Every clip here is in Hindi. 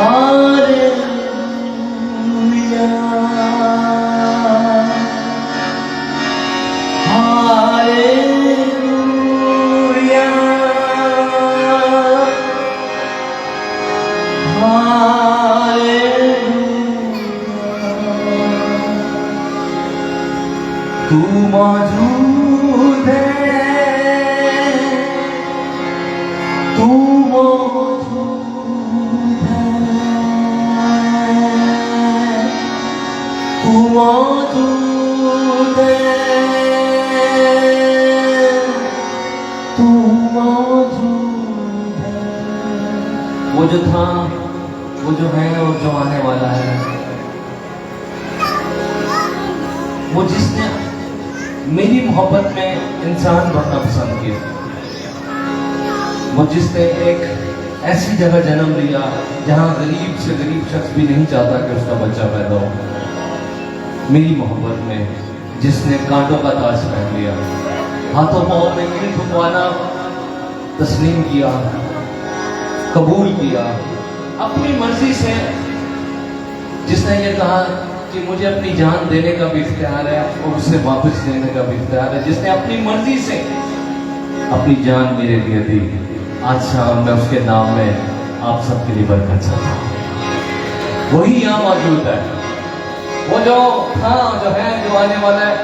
हालेलुया हालेलुया तू मौजूद है, तू मौजूद है, तू मौजूद है, तू मौजूद है। वो जो था, वो जो है और जो आने वाला है, वो जिसने मेरी मोहब्बत में इंसान बनना पसंद किया, वो जिसने एक ऐसी जगह जन्म लिया जहां गरीब से गरीब शख्स भी नहीं चाहता कि उसका बच्चा पैदा हो, मेरी मोहब्बत में जिसने कांटों का ताज पहन लिया, हाथों पांव में कील ठुकवाना तस्लीम किया, कबूल किया, अपनी मर्जी से, जिसने ये कहा कि मुझे अपनी जान देने का भी इख्तियार है और उसे वापस देने का भी इख्तियार है, जिसने अपनी मर्जी से अपनी जान मेरे लिए दी। आज शाम मैं उसके नाम में आप सबके लिए बरकत चाहता हूं। वही यहाँ मौजूद है, वो जो था, जो है, जो आने वाला है,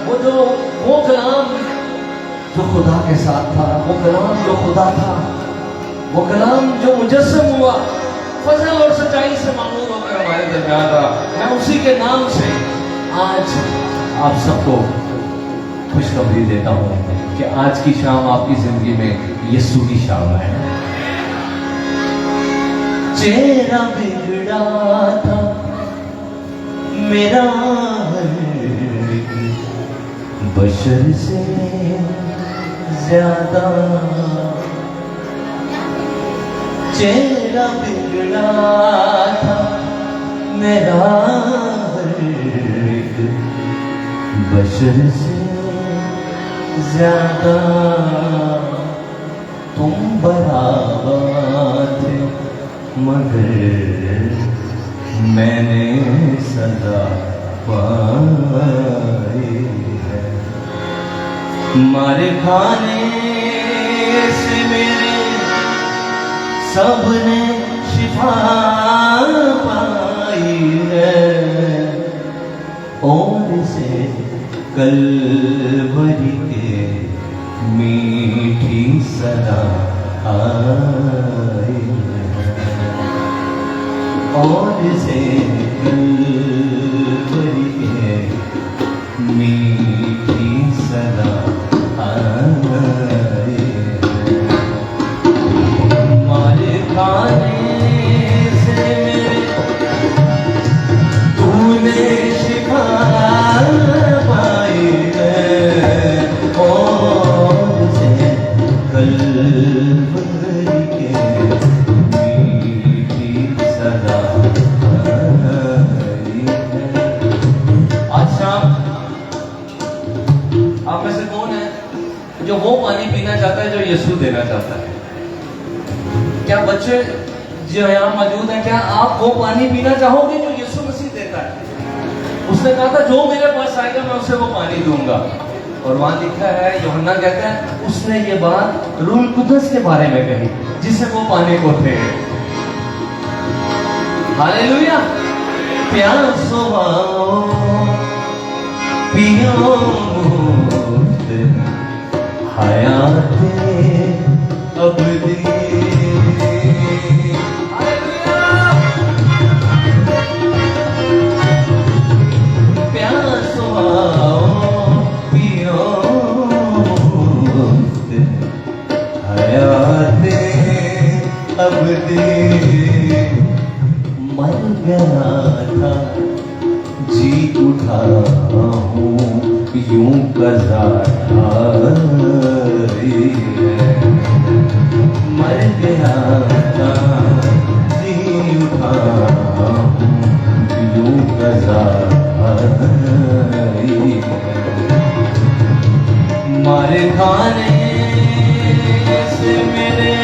वो कलाम जो खुदा के साथ था, वो कलाम जो खुदा था, वो कलाम जो मुजस्सम हुआ, फजल और सच्चाई से मामूर होकर हमारे दरमियान रहा। मैं उसी के नाम से आज आप सबको खुशखबरी देता हूँ कि आज की शाम आपकी जिंदगी में यीशु की शाम है। चेहरा बिगड़ा था मेरा बशर से ज्यादा, चेहरा बिगड़ा था मेरा बशर से ज्यादा, तुम बराबर थे मगर मैंने सदा पाई है। मारे खाने से मेरे सबने शिफा पाई है और से कलवरी के मीठी सदा आई है और से कलवरी के मीठी सदा आई है। मारे खाने से मेरे तूने शिफा पाई है और से कलवरी के मीठी सदा आई है। आज शाम आप में से कौन है जो वो पानी पीना चाहता है जो यीशु देना चाहता है? क्या बच्चे जो यहाँ मौजूद हैं, क्या आप वो पानी पीना चाहोगे जो यीशु मसीह देता है? उसने कहा था जो मेरे पास आएगा मैं उसे वो पानी दूंगा। और वहां लिखा है, यूहन्ना कहता है, उसने ये बात रूह कुदस के बारे में कही जिसे वो पानी को थे। हालेलुया। प्यासो आओ पियो मुफ्त हयात अबदी। प्यासो आओ पियो मुफ्त हयात अबदी। मर गया था जी उठा हूँ यूं कज़ा ठाई है। मर गया था जी उठा हूँ यूं कज़ा ठाई है। मारे खाने से मेरे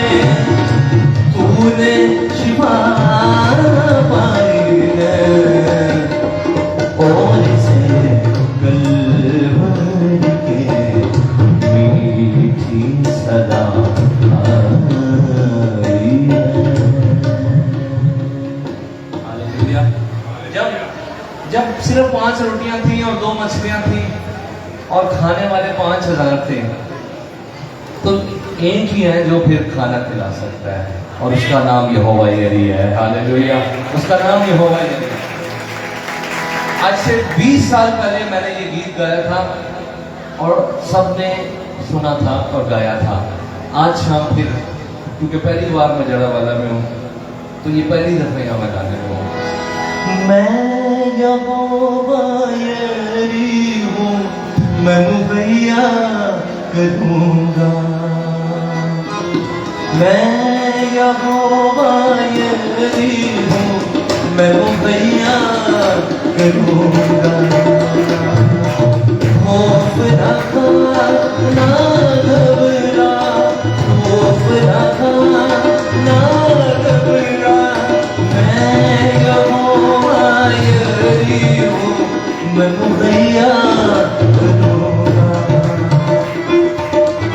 तूने शिफा 5 रोटियां थी और 2 मछलियां थी और खाने वाले 5000 थे। तो एक ही है जो फिर खाना खिला सकता है और उसका नाम यहोवा यरी है। हालेलुया, उसका नाम यहोवा यरी है। आज से 20 साल पहले मैंने ये गीत गाया था और सबने सुना था और गाया था। आज शाम फिर, क्योंकि पहली बार मैं जड़ा वाला में हूँ, तो ये पहली दफा यहाँ मैं गाने को हूँ। मैं यहोवा यरी हूँ, मैं मुहैया करूँगा। मैं यहोवा यरी हूँ, मैं मुहैया करूँगा। खौफ ना खा ना घबरा, खौफ ना खा ना घबरा। मैं यहोवा यरी हूँ, मैं मुहैया करूँगा।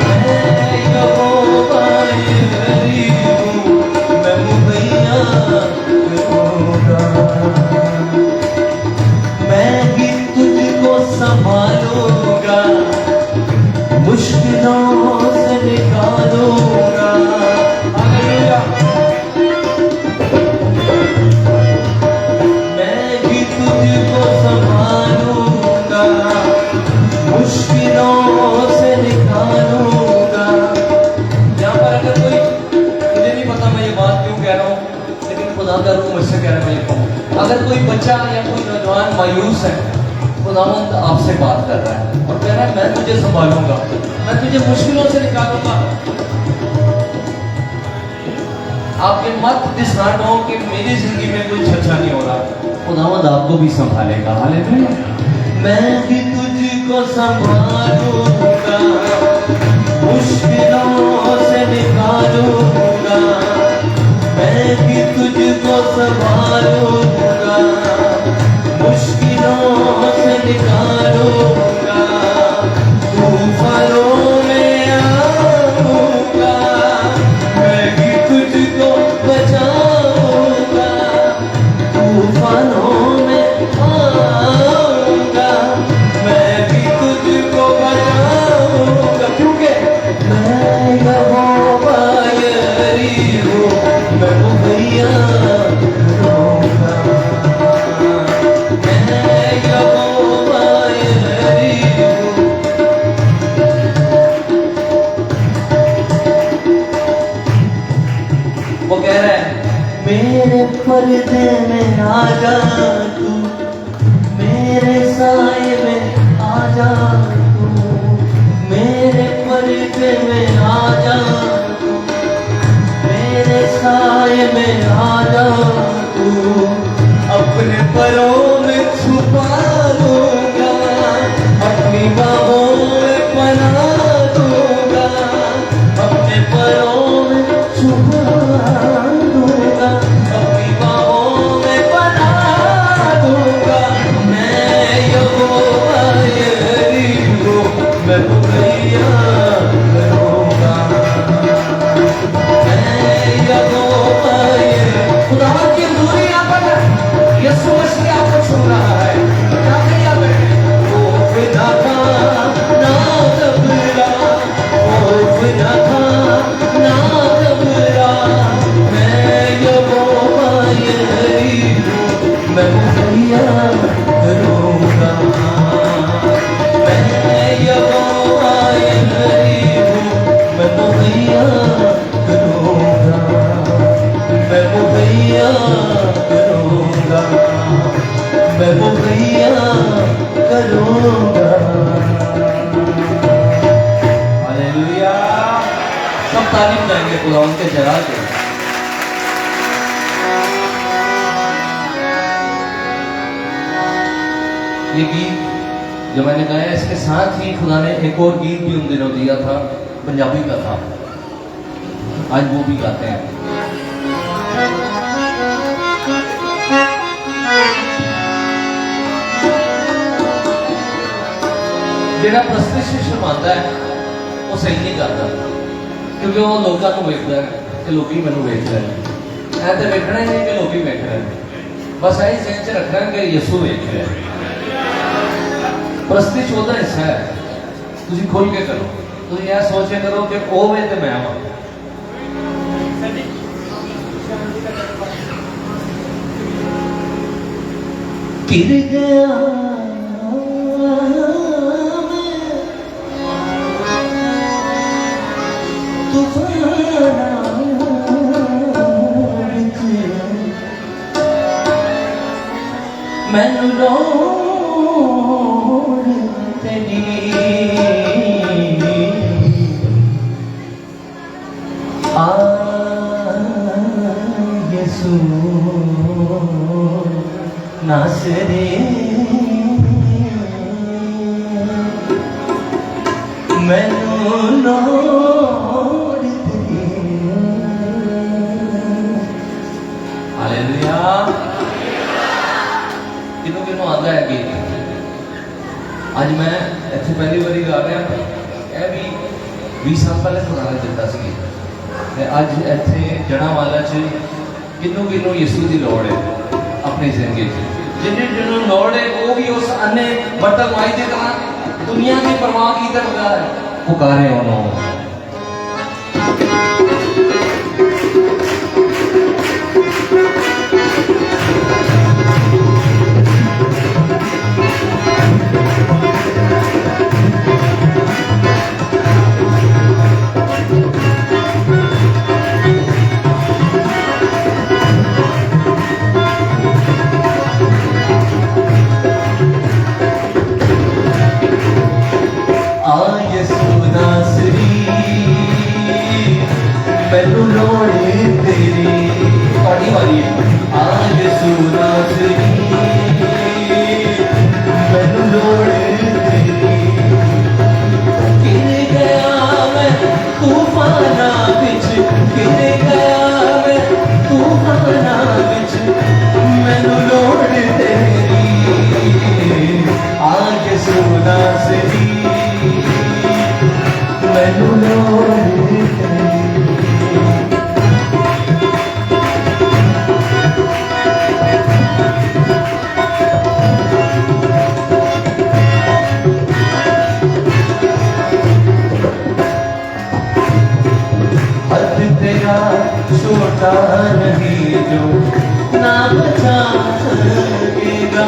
मैं यहोवा यरी हूँ, मैं मुहैया करूँगा। मैं ही तुझको संभालूंगा, मुश्किलों से निकालूंगा। मैं ही तुझको संभालूंगा, मुश्किलों से निकालूंगा। यहाँ पर अगर कोई, मुझे नहीं पता मैं ये बात क्यों कह रहा हूँ, लेकिन खुदा का रूह मुझसे कह रहा है मैं ये कहूँ। अगर कोई बच्चा या कोई नौजवान मायूस है, खुदावंद आपसे बात कर रहा है और कह रहा है मैं तुझे संभालूंगा, मैं तुझे मुश्किलों से निकालूंगा। आप ये मत डिसहार्ट हो कि मेरी जिंदगी में कुछ अच्छा नहीं हो रहा, खुदावंद आपको भी संभालेगा। हालेलुया। मैं भी तुझको संभालूंगा, मुश्किलों से निकालूंगा। मैं भी तुझको संभालूंगा, मुश्किलों से निकालूंगा। तूफानों में आऊंगा, मैं भी तुझको बचाऊंगा। तूफानों में आऊंगा, मैं भी तुझको बचाऊंगा। क्योंकि मैं यहोवा यरी हूँ, मैं मुहैया करूँगा। मैं यहोवा यरी हूँ। वो कह रहा है मेरे पर्दे में आ जा तू, मेरे साए में आ जा तू, मेरे पर्दे में आ जा तू, मेरे साए में आ जा तू। अपने परों में छुपा लूंगा, अपनी बाहों में पना दूंगा। अपने परों में छुपा दूंगा, अपनी बाहों में पना दूंगा। मैं यहोवा यरी हूँ, मैं मुहैया करूँगा। मैं यहोवा यरी। खुदावंद की दूरी यहाँ पर यीशु मसीह आपको छू रहा है। क्या करिए आप? खौफ ना खा ना घबरा, खौफ ना खा ना घबरा। मैं यहोवा यरी हूँ, मैं मुहैया करूँगा। मैं यहोवा यरी हूँ, मैं मुहैया करूँगा। मैं मुहैया करूँगा, मैं मुहैया करूँगा। हालेलुया। सब तारीफ गाएंगे खुदावंद के जलाल के। ये गीत जो मैंने गाया, इसके साथ ही खुदा ने एक और गीत भी उन दिनों दिया था, पंजाबी का था। आज वो भी गाते हैं। ਜਿਹੜਾ ਪ੍ਰਸਤਿਸ਼ ਸ਼ਰਮਾਂਦਾ ਹੈ ਉਹ ਸਹੀ ਨਹੀਂ ਕਰਦਾ, ਕਿਉਂਕਿ ਉਹ ਲੋਕਾਂ ਨੂੰ ਵੇਖਦਾ ਹੈ ਕਿ ਲੋਕੀ ਮੈਨੂੰ ਵੇਖ ਰਹੇ ਨੇ। ਐ ਤਾਂ ਵੇਖਣਾ ਹੀ ਨਹੀਂ ਕਿ ਲੋਕੀ ਵੇਖ ਰਹੇ ਨੇ, ਬਸ ਇਹ ਜ਼ਿਹਨ 'ਚ ਰੱਖਣਾ ਕਿ ਯਿਸੂ ਵੇਖ ਰਿਹਾ ਹੈ। प्रस्ती 14 हिस्सा है, तुम खोल के करो। तुम यह सोचे करो कि ओ वे तो मैं हाँ। गिर गया मैनू लोड़ तेरी आ यसू नासरे मैनू लोड़ तेरी। हालेलुया। किनों आता है गीत? आज मैं इतने पहली बारी गा रहा, यह भी 20 साल पहले सुना दिता सी। अज इतने जड़ावाला किनों यीशु की लौड़ है अपनी जिंदगी। जिन्होंने लौड़ है वो भी उस अन्य बटल माई की तरह दुनिया की परवाह की तरह पुकारे उन्होंने। मैनू लोड़े तेरी पढ़ी वाली आज सुना मैनू लोड़े तेरी। गिर गया मैं तूफाना बिच, गिर गया मैं तूफाना बिच, मैनू लोड़े तेरी आज सुना मैनू लोड़े तेरी। छोटा नहीं जो ना बचा सकेगा।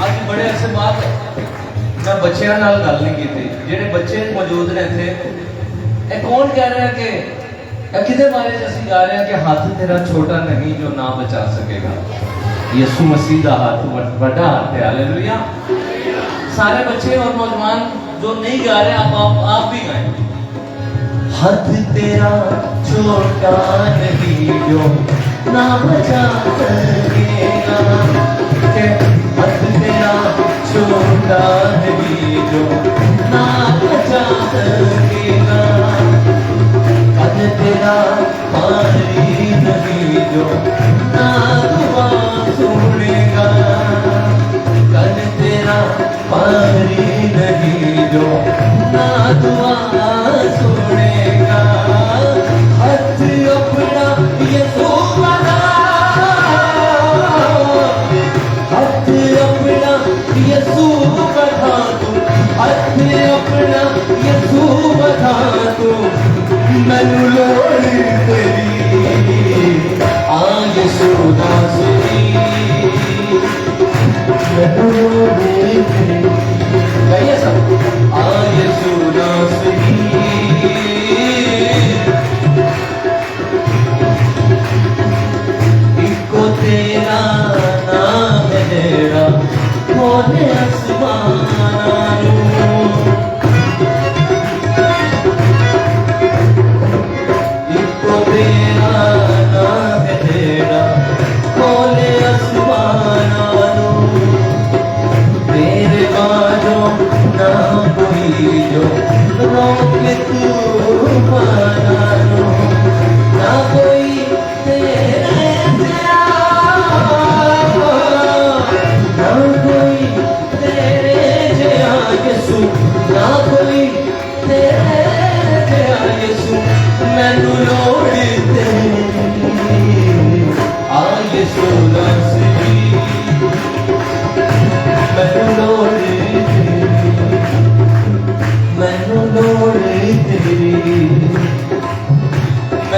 आज बड़े ऐसे बात मैं बच्चों नाल गल नहीं की थी, जेडे बच्चे मौजूद ने थे। कौन कह रहा है कि किदे बारे असं गा रहे हैं कि हाथ तेरा छोटा नहीं जो ना बचा सकेगा। यीशु मसीह का हाथ बड़ा हाथ है। हालेलुया। सारे बच्चे और नौजवान जो नहीं गा रहे आप भी गाएं। हाथ तेरा छोटा नहीं जो ना बचा सकेगा, हाथ तेरा छोटा नहीं जो ना बचा सकेगा, हाथ तेरा भारी नहीं जो ना दुआ सुनेगा, हाथ तेरा भारी नहीं जो ना दुआ सुनेगा। हाथ अपना यीशु बढ़ा, हाथ अपना यीशु बढ़ा तू, हाथ अपना यीशु बढ़ा तू, मैनू लोड़ तेरी आ यीशु दासरी, मैनू लोड़ तेरी। गाइए सब आ यीशु दासरी। इको तेरा नाम है तेरा खोले आसमानों, इको तेरा नाम है तेरा खोले आसमानों, तेरे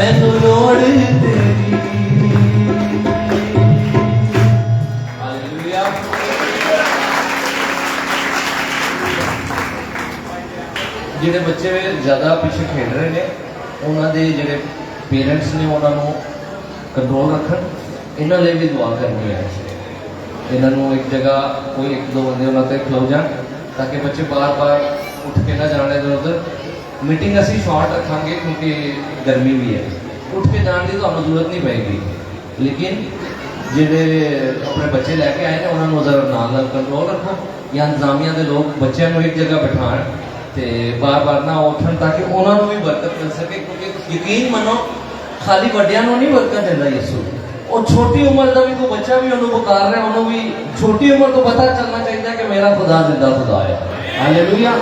मैनू लोड़ तेरी। हालेलुया। ਜਿਹੜੇ ਬੱਚੇ ਜ਼ਿਆਦਾ ਪਿੱਛੇ ਖੇਡ ਰਹੇ ਨੇ ਉਹਨਾਂ ਦੇ ਜਿਹੜੇ ਪੇਰੈਂਟਸ ਨੇ ਉਹਨਾਂ ਨੂੰ ਕੰਟਰੋਲ ਰੱਖਣ। ਇਹਨਾਂ ਲਈ ਵੀ ਦੁਆ ਕਰਨੀ ਹੈ। ਇਹਨਾਂ ਨੂੰ ਇੱਕ ਜਗ੍ਹਾ ਕੋਈ ਇੱਕ ਦੋ ਬੰਦੇ ਉਹਨਾਂ ਤੇ ਖਲੋ ਜਾਣ ਤਾਂ ਕਿ ਬੱਚੇ ਬਾਰ-ਬਾਰ ਉੱਠ ਕੇ ਨਾ ਜਾਣ ਇੱਧਰ ਉੱਧਰ। ਮੀਟਿੰਗ ਅਸੀਂ ਸ਼ਾਰਟ ਰੱਖਾਂਗੇ ਕਿਉਂਕਿ ਗਰਮੀ ਵੀ ਹੈ। ਉੱਠ ਕੇ ਜਾਣ ਦੀ ਤੁਹਾਨੂੰ ਜ਼ਰੂਰਤ ਨਹੀਂ ਪਏਗੀ, ਲੇਕਿਨ ਜਿਹੜੇ ਆਪਣੇ ਬੱਚੇ ਲੈ ਕੇ ਆਏ ਨੇ ਉਹਨਾਂ ਨੂੰ ਜ਼ਰਾ ਨਾਲ ਕੰਟਰੋਲ ਰੱਖੋ ਜਾਂ ਇੰਤਜ਼ਾਮੀਆ ਦੇ ਲੋਕ ਬੱਚਿਆਂ ਨੂੰ ਇੱਕ ਜਗ੍ਹਾ ਬਿਠਾਉਣ ਤੇ ਬਾਰ-ਬਾਰ ਨਾ ਉੱਠਣ ਤਾਂ ਕਿ ਉਹਨਾਂ ਨੂੰ ਵੀ ਬਰਕਤ ਮਿਲ ਸਕੇ। ਕਿਉਂਕਿ ਯਕੀਨ ਮੰਨੋ ਖਾਲੀ ਵੱਡਿਆਂ ਨੂੰ ਨਹੀਂ ਬਰਕਤ ਦਿੰਦਾ ਯਿਸੂ। ਉਹ ਛੋਟੀ ਉਮਰ ਦਾ ਵੀ ਕੋਈ ਬੱਚਾ ਵੀ ਉਹਨੂੰ ਪੁਕਾਰ ਰਿਹਾ, ਉਹਨੂੰ ਵੀ ਛੋਟੀ ਉਮਰ ਤੋਂ ਪਤਾ ਚੱਲਣਾ ਚਾਹੀਦਾ ਕਿ ਮੇਰਾ ਖੁਦਾ ਜ਼ਿੰਦਾ ਖੁਦਾ ਹੈ। ਹਾਲੇਲੂਇਆ।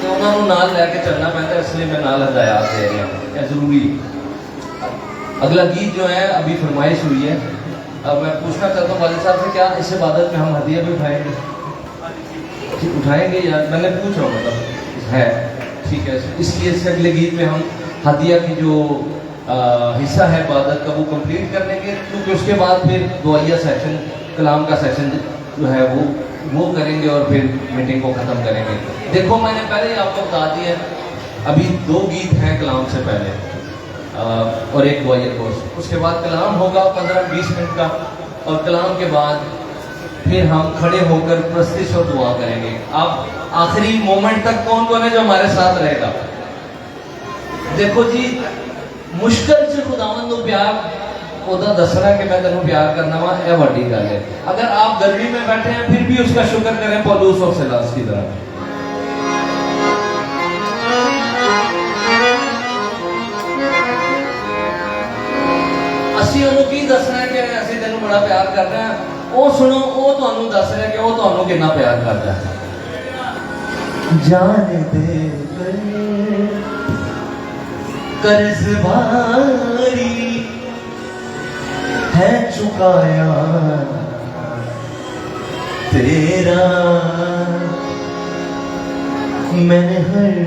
ਤੇ ਉਹਨਾਂ ਨੂੰ ਨਾਲ ਲੈ ਕੇ ਚੱਲਣਾ ਪੈਂਦਾ, ਇਸ ਲਈ मैं नाल हदायत दे रहा हूँ, यह जरूरी। अगला गीत जो है अभी फरमाइश हुई है। अब मैं पूछना चाहता हूँ वालिद साहब से, क्या इस इबादत में हम हदिया भी उठाएंगे? उठाएंगे या मैंने पूछ रहा हूँ, मतलब है ठीक है। इसलिए इस अगले गीत में हम हदिया की जो हिस्सा है इबादत का वो कंप्लीट कर लेंगे, क्योंकि उसके बाद फिर दुआया सेक्शन, कलाम का सेक्शन जो है वो करेंगे और फिर मीटिंग को ख़त्म करेंगे। देखो मैंने पहले ही आपको बता दिया, अभी 2 गीत हैं कलाम से पहले और एक दुआया कोर्स। उसके बाद कलाम होगा 15-20 मिनट का, और कलाम के बाद फिर हम खड़े होकर प्रस्तिश और दुआ करेंगे। आप आखिरी मोमेंट तक कौन कौन है जो हमारे साथ रहेगा? देखो जी, मुश्किल से खुदावंद को प्यार ਉਹਦਾ ਦੱਸਣਾ कि मैं तेन प्यार करना वा, यह बड़ी गल है। अगर आप गर्मी में बैठे हैं फिर भी उसका शुक्र करें पौलुस और सिलास की तरह। ਅਸੀਂ ਉਹਨੂੰ ਕੀ ਦੱਸਣਾ ਹੈ ਕਿ ਅਸੀਂ ਤੈਨੂੰ ਬੜਾ ਪਿਆਰ ਕਰਦੇ ਹਾਂ, ਉਹ ਸੁਣੋ ਉਹ ਤੁਹਾਨੂੰ ਦੱਸ ਰਿਹਾ ਕਿ ਉਹ ਤੁਹਾਨੂੰ ਕਿੰਨਾ ਪਿਆਰ ਕਰਦਾ ਹੈ। ਜਾਨ ਦੇ कर्ज भारी है चुकाया तेरा, मैंने हर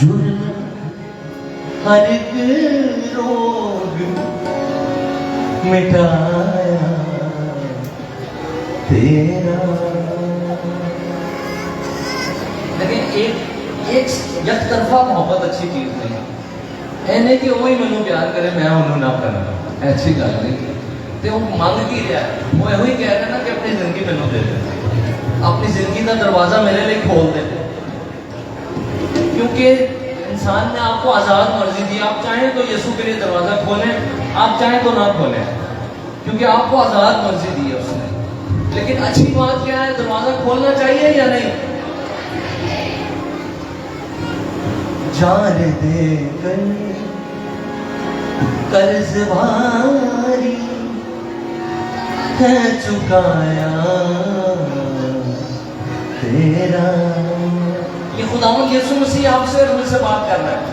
जुर्म हर एक रोग मिटाया तेरा। लेकिन एक यकतरफा मोहब्बत अच्छी चीज नहीं है। ऐने कि वही मैनू प्यार करे मैं उन्होंने ना करना, ऐसी गल नहीं। तो वो मंग की रहा है, वो यही कह रहा है ना कि अपनी जिंदगी मैनू दे दे, अपनी जिंदगी का दरवाजा मेरे लिए खोल दे। क्योंकि इंसान ने आपको आज़ाद मर्जी दी, आप चाहें तो यीशु के लिए दरवाजा खोलें, आप चाहें तो ना खोलें, क्योंकि आपको आज़ाद मर्जी दी है उसने। लेकिन अच्छी बात क्या है, दरवाजा खोलना चाहिए या नहीं? जान दे कर्ज भारी है चुकाया तेरा। ये खुदावंद यीशु मसीह आपसे और मुझसे बात कर रहा है।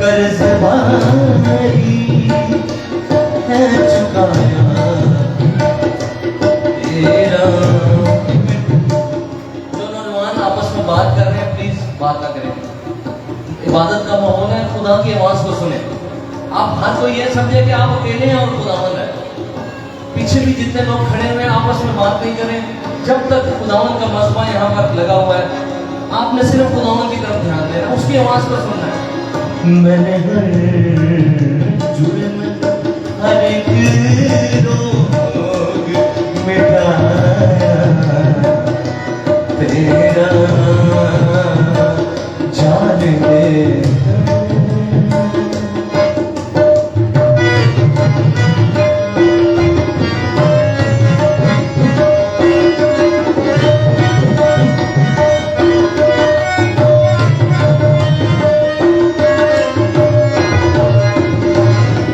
कर्ज भारी है चुकाया तेरा। जो नौजवान आपस में बात कर रहे हैं प्लीज बात ना करें। इबादत का माहौल है, खुदा की आवाज को सुने। आप हर कोई ये समझे कि आप अकेले हैं और खुदावंद है। पीछे भी जितने लोग खड़े हुए हैं आपस में बात नहीं करें। जब तक खुदावंद का मज़बा यहाँ पर लगा हुआ है, आपने सिर्फ खुदावंद की तरफ ध्यान देना, उसकी आवाज को सुनना है। मैंने हर जुर्म हर एक रोग मिटाया तेरा। जान दे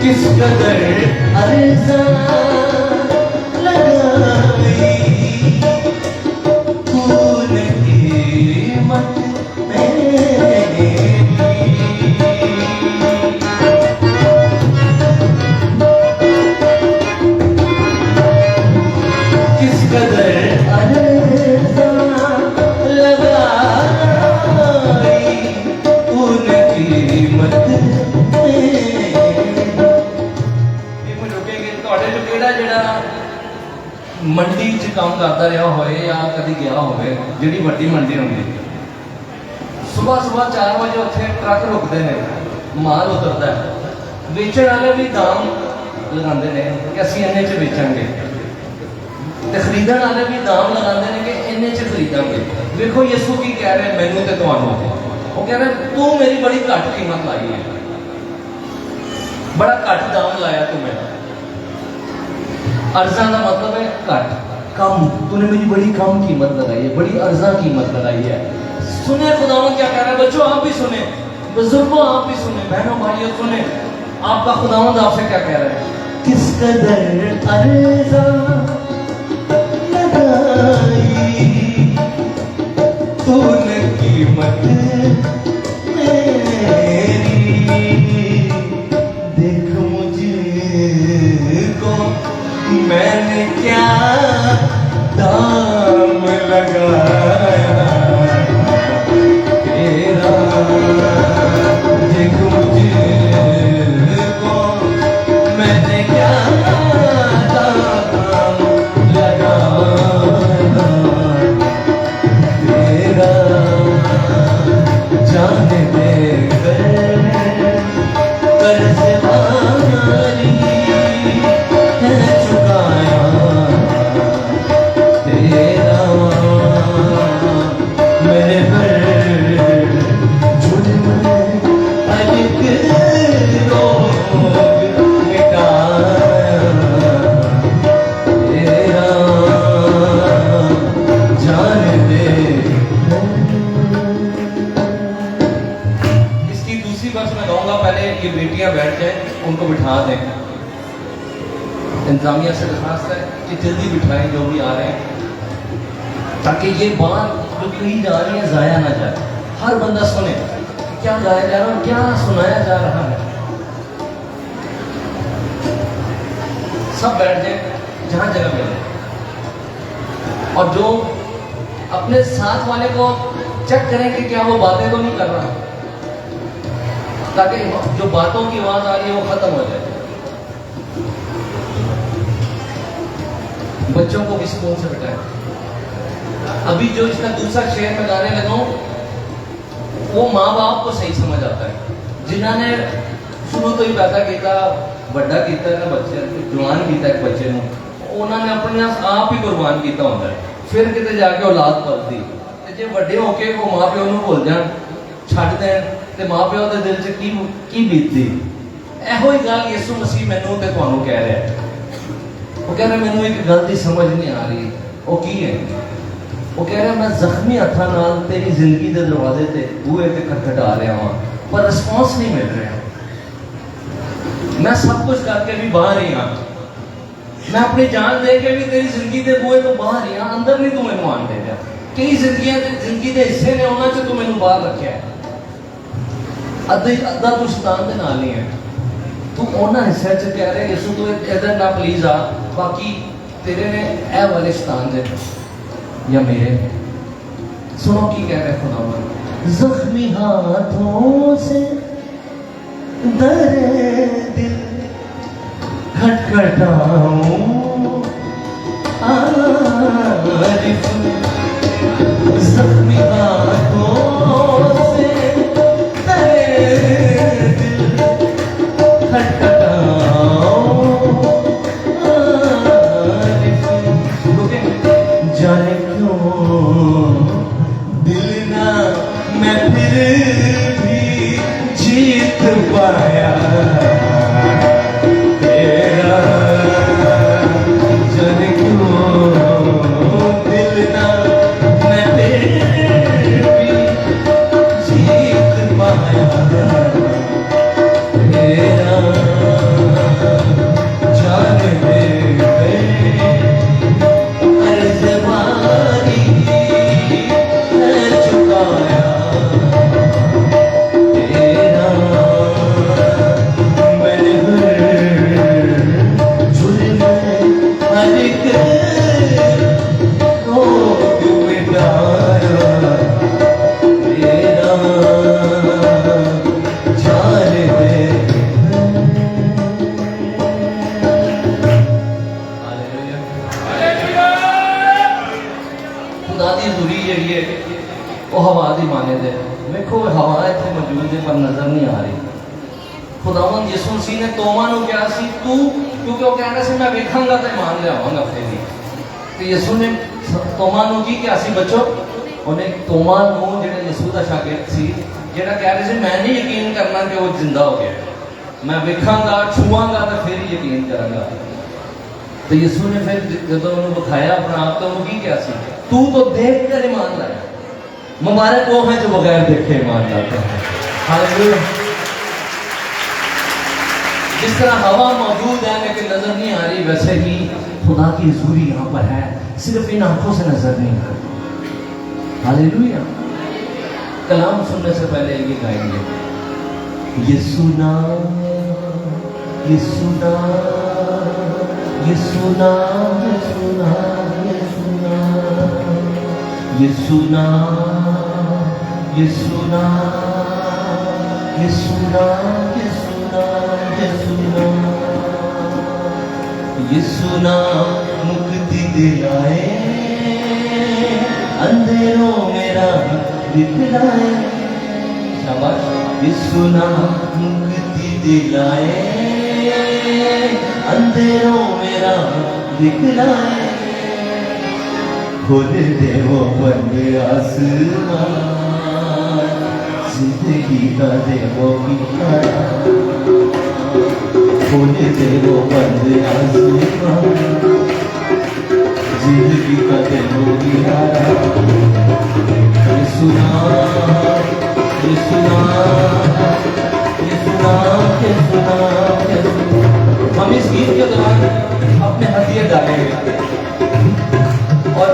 किस कदर अर्ज़ा लगाई तूने कीमत मेरी। ਜਿਹੜਾ ਜਿਹੜਾ ਮੰਡੀ 'ਚ ਕੰਮ ਕਰਦਾ ਰਿਹਾ ਹੋਏ ਜਾਂ ਕਦੀ ਗਿਆ ਹੋਵੇ, ਜਿਹੜੀ ਵੱਡੀ ਮੰਡੀ ਹੁੰਦੀ, ਸੁਬਾਹ 4 ਵਜੇ ਉੱਥੇ ਟਰੱਕ ਰੁਕਦੇ ਨੇ, ਮਾਲ ਉਤਰਦਾ ਹੈ, ਵੇਚਣ ਵਾਲੇ ਵੀ ਦਾਮ ਲਗਾਉਂਦੇ ਨੇ ਕਿ ਅਸੀਂ ਇੰਨੇ 'ਚ ਵੇਚਾਂਗੇ, ਤੇ ਖਰੀਦਣ ਵਾਲੇ ਵੀ ਦਾਮ ਲਗਾਉਂਦੇ ਨੇ ਕਿ ਇੰਨੇ 'ਚ ਖਰੀਦਾਂਗੇ। ਵੇਖੋ ਯਿਸੂ ਕੀ ਕਹਿ ਰਿਹਾ ਮੈਨੂੰ ਤੇ ਤੁਹਾਨੂੰ, ਉਹ ਕਹਿ ਰਿਹਾ ਤੂੰ ਮੇਰੀ ਬੜੀ ਘੱਟ ਕੀਮਤ ਲਾਈ ਹੈ, बड़ा घट दाम लाया तू मेरा। अर्जा का मतलब है घट, कम, तूने मेरी बड़ी कम कीमत लगाई है, बड़ी अर्जा कीमत लगाई है। सुने खुदावंद क्या कह रहा है, बच्चों आप भी सुने, बुजुर्गों आप भी सुने, बहनों भाइयों सुने, आपका खुदावंद आपसे क्या कह रहा है। किस कदर अर्जा लगाई तूने कीमत मैंने क्या दाम लगाया तेरा, देख मुझको मैंने क्या दाम लगाया तेरा, जाने दे कर्ज वाली बेटियां बैठ जाए, उनको बिठा दें, इंतजामिया से दरखास्त है कि जल्दी बिठाएं जो भी आ रहे हैं, ताकि ये बात जो कही जा रही है जाया ना जाए, हर बंदा सुने क्या गाया जा रहा है, क्या सुनाया जा रहा है। सब बैठ जाए जहां जगह मिले, और जो अपने साथ वाले को चेक करें कि क्या वो बातें तो नहीं कर रहा, ताकि जो बातों की आवाज आ रही है वो खत्म हो जाए। बच्चों को भी स्कूल से बिठाएं। अभी जो इसका दूसरा शेर में गाने लगा वो माँ बाप को सही समझ आता है, जिन्होंने शुरू तो ही पैदा किया, बड़ा किया ना बच्चे, जवान किया एक बच्चे को, उन्होंने अपने आप ही कुर्बान किया होता है, फिर कितने जाके औलाद पलती, जो बड़े होके वो माँ प्यो को भुल जान, छड़ दें, ते माँ प्यो के दिल च की बीतती। ਇਹੋ ਹੀ ਗੱਲ ਯਿਸੂ ਮਸੀਹ ਮੈਨੂੰ ਤੇ ਤੁਹਾਨੂੰ ਕਹਿ ਰਿਹਾ ਹੈ। ਉਹ ਕਹਿ ਰਿਹਾ ਮੈਨੂੰ ਇੱਕ ਗੱਲ ਦੀ ਸਮਝ ਨਹੀਂ ਆ ਰਹੀ, ਉਹ ਕੀ ਹੈ? ਉਹ ਕਹਿ ਰਿਹਾ ਮੈਂ ਜ਼ਖਮੀ ਹੱਥਾਂ ਨਾਲ ਤੇਰੀ ਜ਼ਿੰਦਗੀ ਦੇ ਦਰਵਾਜ਼ੇ ਤੇ ਬੂਹੇ ਤੇ ਖਟਖਟਾ ਰਿਹਾ ਹਾਂ, ਪਰ ਰਿਸਪੌਂਸ ਨਹੀਂ ਮਿਲ ਰਿਹਾ। मैं सब कुछ करके भी बाहर ही हाँ, मैं अपनी जान दे के भी तेरी जिंदगी के बूहे तो बाहर ही हाँ, अंदर नहीं तू मैनू आन दे दिया। कई जिंदगी के हिस्से ने उन्होंने तू मैनू बाहर रखा है, अद्धा तू शैतान दे नाल ही है, तू उन्होंने हिस्से च कह रहे यीशु तू इधर ना प्लीज आ, बाकी तेरे ने ए वाले शैतान दे या मेरे। सुनो की कह रहे खुदा, जख्मी हाथों से दरे दिल खटखटाऊं, आरिफ जख्मी हाथों से दरे दिल खटखटाऊं, आरिफ जाने क्यों दिल ना मैं फिर भी जीत पाया तेरा, जाने क्यों दिल ना मैं फिर भी जीत पाया तेरा, जान दे अर्ज़वारी है चुकाया तेरा, मौजूद है पर नजर नहीं आ रही। खुदावन यीशु मसीह ने तोमा ਨੂੰ ਕਿਹਾ ਸੀ ਤੂੰ, ਕਿਉਂਕਿ ਉਹ ਕਹਿ ਰਿਹਾ ਸੀ ਮੈਂ ਵੇਖਾਂਗਾ ਤੇ मान ਲਿਆਵਾਂਗਾ ਫਿਰ ਹੀ। ਤੇ ਯਿਸੂ ਨੇ ਤੋਮਾ ਨੂੰ ਕੀ ਕਿਹਾ ਸੀ ਬੱਚੋ? ਉਹਨੇ ਤੋਮਾ ਨੂੰ, ਜਿਹੜਾ ਯਿਸੂ ਦਾ ਸ਼ਾਗਿਰਦ ਸੀ, ਜਿਹੜਾ ਕਹਿ ਰਿਹਾ ਸੀ ਮੈਂ ਨਹੀਂ ਯਕੀਨ ਕਰਨਾ ਕਿ ਉਹ ਜ਼ਿੰਦਾ ਹੋ ਗਿਆ, ਮੈਂ ਵੇਖਾਂਗਾ ਛੂਆਂਗਾ ਤੇ ਫਿਰ ਹੀ ਯਕੀਨ ਕਰਾਂਗਾ। ਤੇ ਯਿਸੂ ਨੇ ਫਿਰ ਜਦੋਂ ਉਹਨੂੰ ਵਿਖਾਇਆ ਆਪਣਾ ਆਪ ਤਾਂ ਉਹਨੂੰ ਕੀ ਕਿਹਾ ਸੀ? तू तो देख कर ईमान लाया, मुबारक वो है जो बगैर देखे ईमान लाते हैं। हालेलुया। जिस तरह हवा मौजूद है लेकिन नजर नहीं आ रही, वैसे ही खुदा की हजूरी यहाँ पर है, सिर्फ इन आंखों से नजर नहीं आ रही। हालेलुया। कलाम सुनने से पहले ये गाएंगे, यीशु नाम, यीशु नाम, यीशु नाम, यीशु नाम, यीशु नाम, यीशु नाम, यीशु नाम, यीशु नाम, यीशु नाम, यीशु नाम मुक्ति दिलाए, अंधेरों में राह दिखलाए। शाबाश। यीशु नाम मुक्ति दिलाए, अंधेरों में राह दिखलाए। खोल दे वो बंद आसमान, जिंदगी का दे वो किनारा। खोल दे वो बंद आसमान, जिंदगी का दे वो किनारा। यीशु नाम, यीशु नाम, यीशु नाम, यीशु नाम, यीशु नाम। हम इस गीत के दौरान अपने हथियार डालेंगे और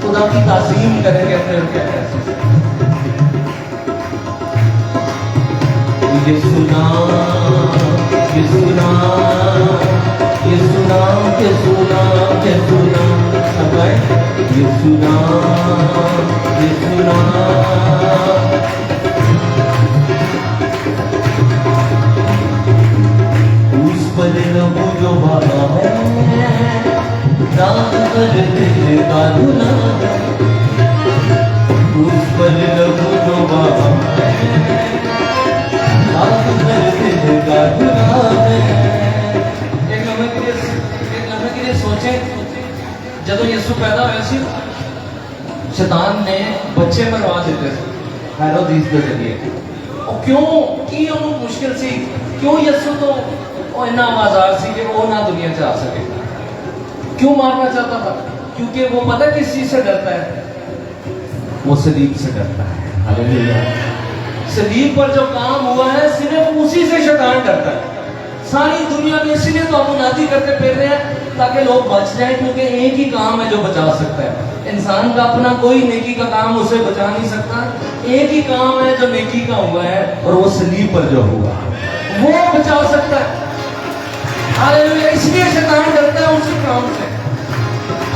खुदा की ताज़ीम करेंगे अपने उनके ऐसे। यीशु नाम, यीशु नाम, यीशु नाम, यीशु नाम, यीशु नाम, सब गाएं। यीशु नाम, यीशु नाम, उस पर लहू जो बहा है, दाग पर दिल का धुला है, उस पर लहू जो बहा है, दाग पर दिल का धुला है। एक लम्हे के लिए सोचें, जब यीशु पैदा होया सी, शैतान ने बच्चे मरवा दिते हेरोदिस के जरिए। और क्यों की उन्होंने मुश्किल सी, क्यों यीशु तो इन्ना आवाजार सी कि वो ना दुनिया से आ सके। क्यों मारना चाहता था? क्योंकि वो पता किस चीज से डरता है? वो सलीब से डरता है। हालेलुया। सलीब पर जो काम हुआ है सिर्फ उसी से शैतान डरता है। सारी दुनिया में इसलिए तो हम मुनादी करते फिर रहे हैं ताकि लोग बच जाएं, क्योंकि एक ही काम है जो बचा सकता है। इंसान का अपना कोई नेकी का काम उसे बचा नहीं सकता। एक ही काम है जो नेकी का हुआ है और वो सलीब पर जो हुआ वो बचा सकता है। हालेलुया। इसलिए शैतान डरता है उसी काम से।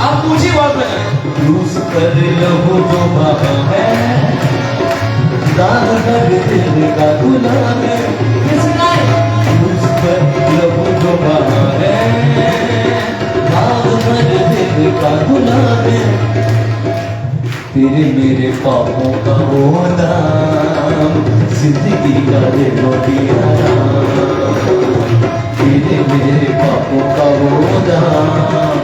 आप ऊंची बात में जाएं। उस पर लहू जो बहा है, दाग पर दिल का गुलाम है। किसने? उस पर लहू जो बहा है, दाग पर दिल का गुलाम है। तेरे मेरे पापों का वो दाम, जिंदगी का दे वो दिया। तेरे मेरे पापों का वो दाम,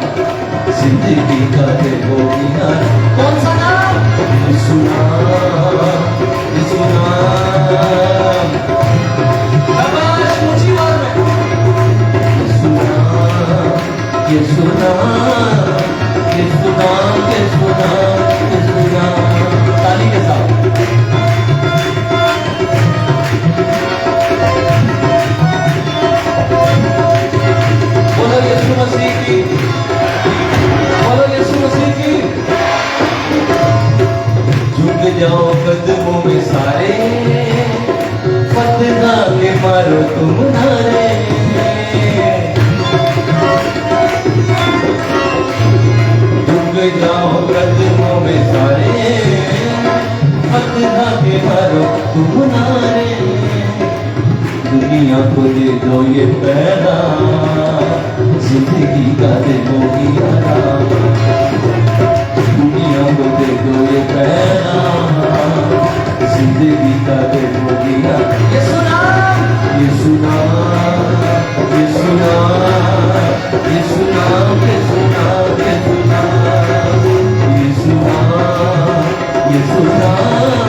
जिंदगी का दे वो दिया। कौन सा नाम? यीशु नाम, यीशु नाम। शाबाश, ऊंची आवाज में। यीशु नाम, यीशु नाम, यीशु नाम, यीशु नाम, यीशु नाम। ताली के साथ। बोलो यीशु मसीह की, बोलो यीशु मसीह की। झुक जाओ कदमों में सारे, फतहा के मारो तुम नारे। झुक जाओ कदमों में सारे, फतहा के मारो तुम नारे। दुनिया को दे दो ये पैगाम, जिंदगी का दे दो आराम। दुनिया को दे दो ये पैगाम, मुझे गीता दे दो गीता। ये सुना, ये सुना, ये सुना, ये सुना, ये सुना, ये सुना, ये सुना, ये सुना, ये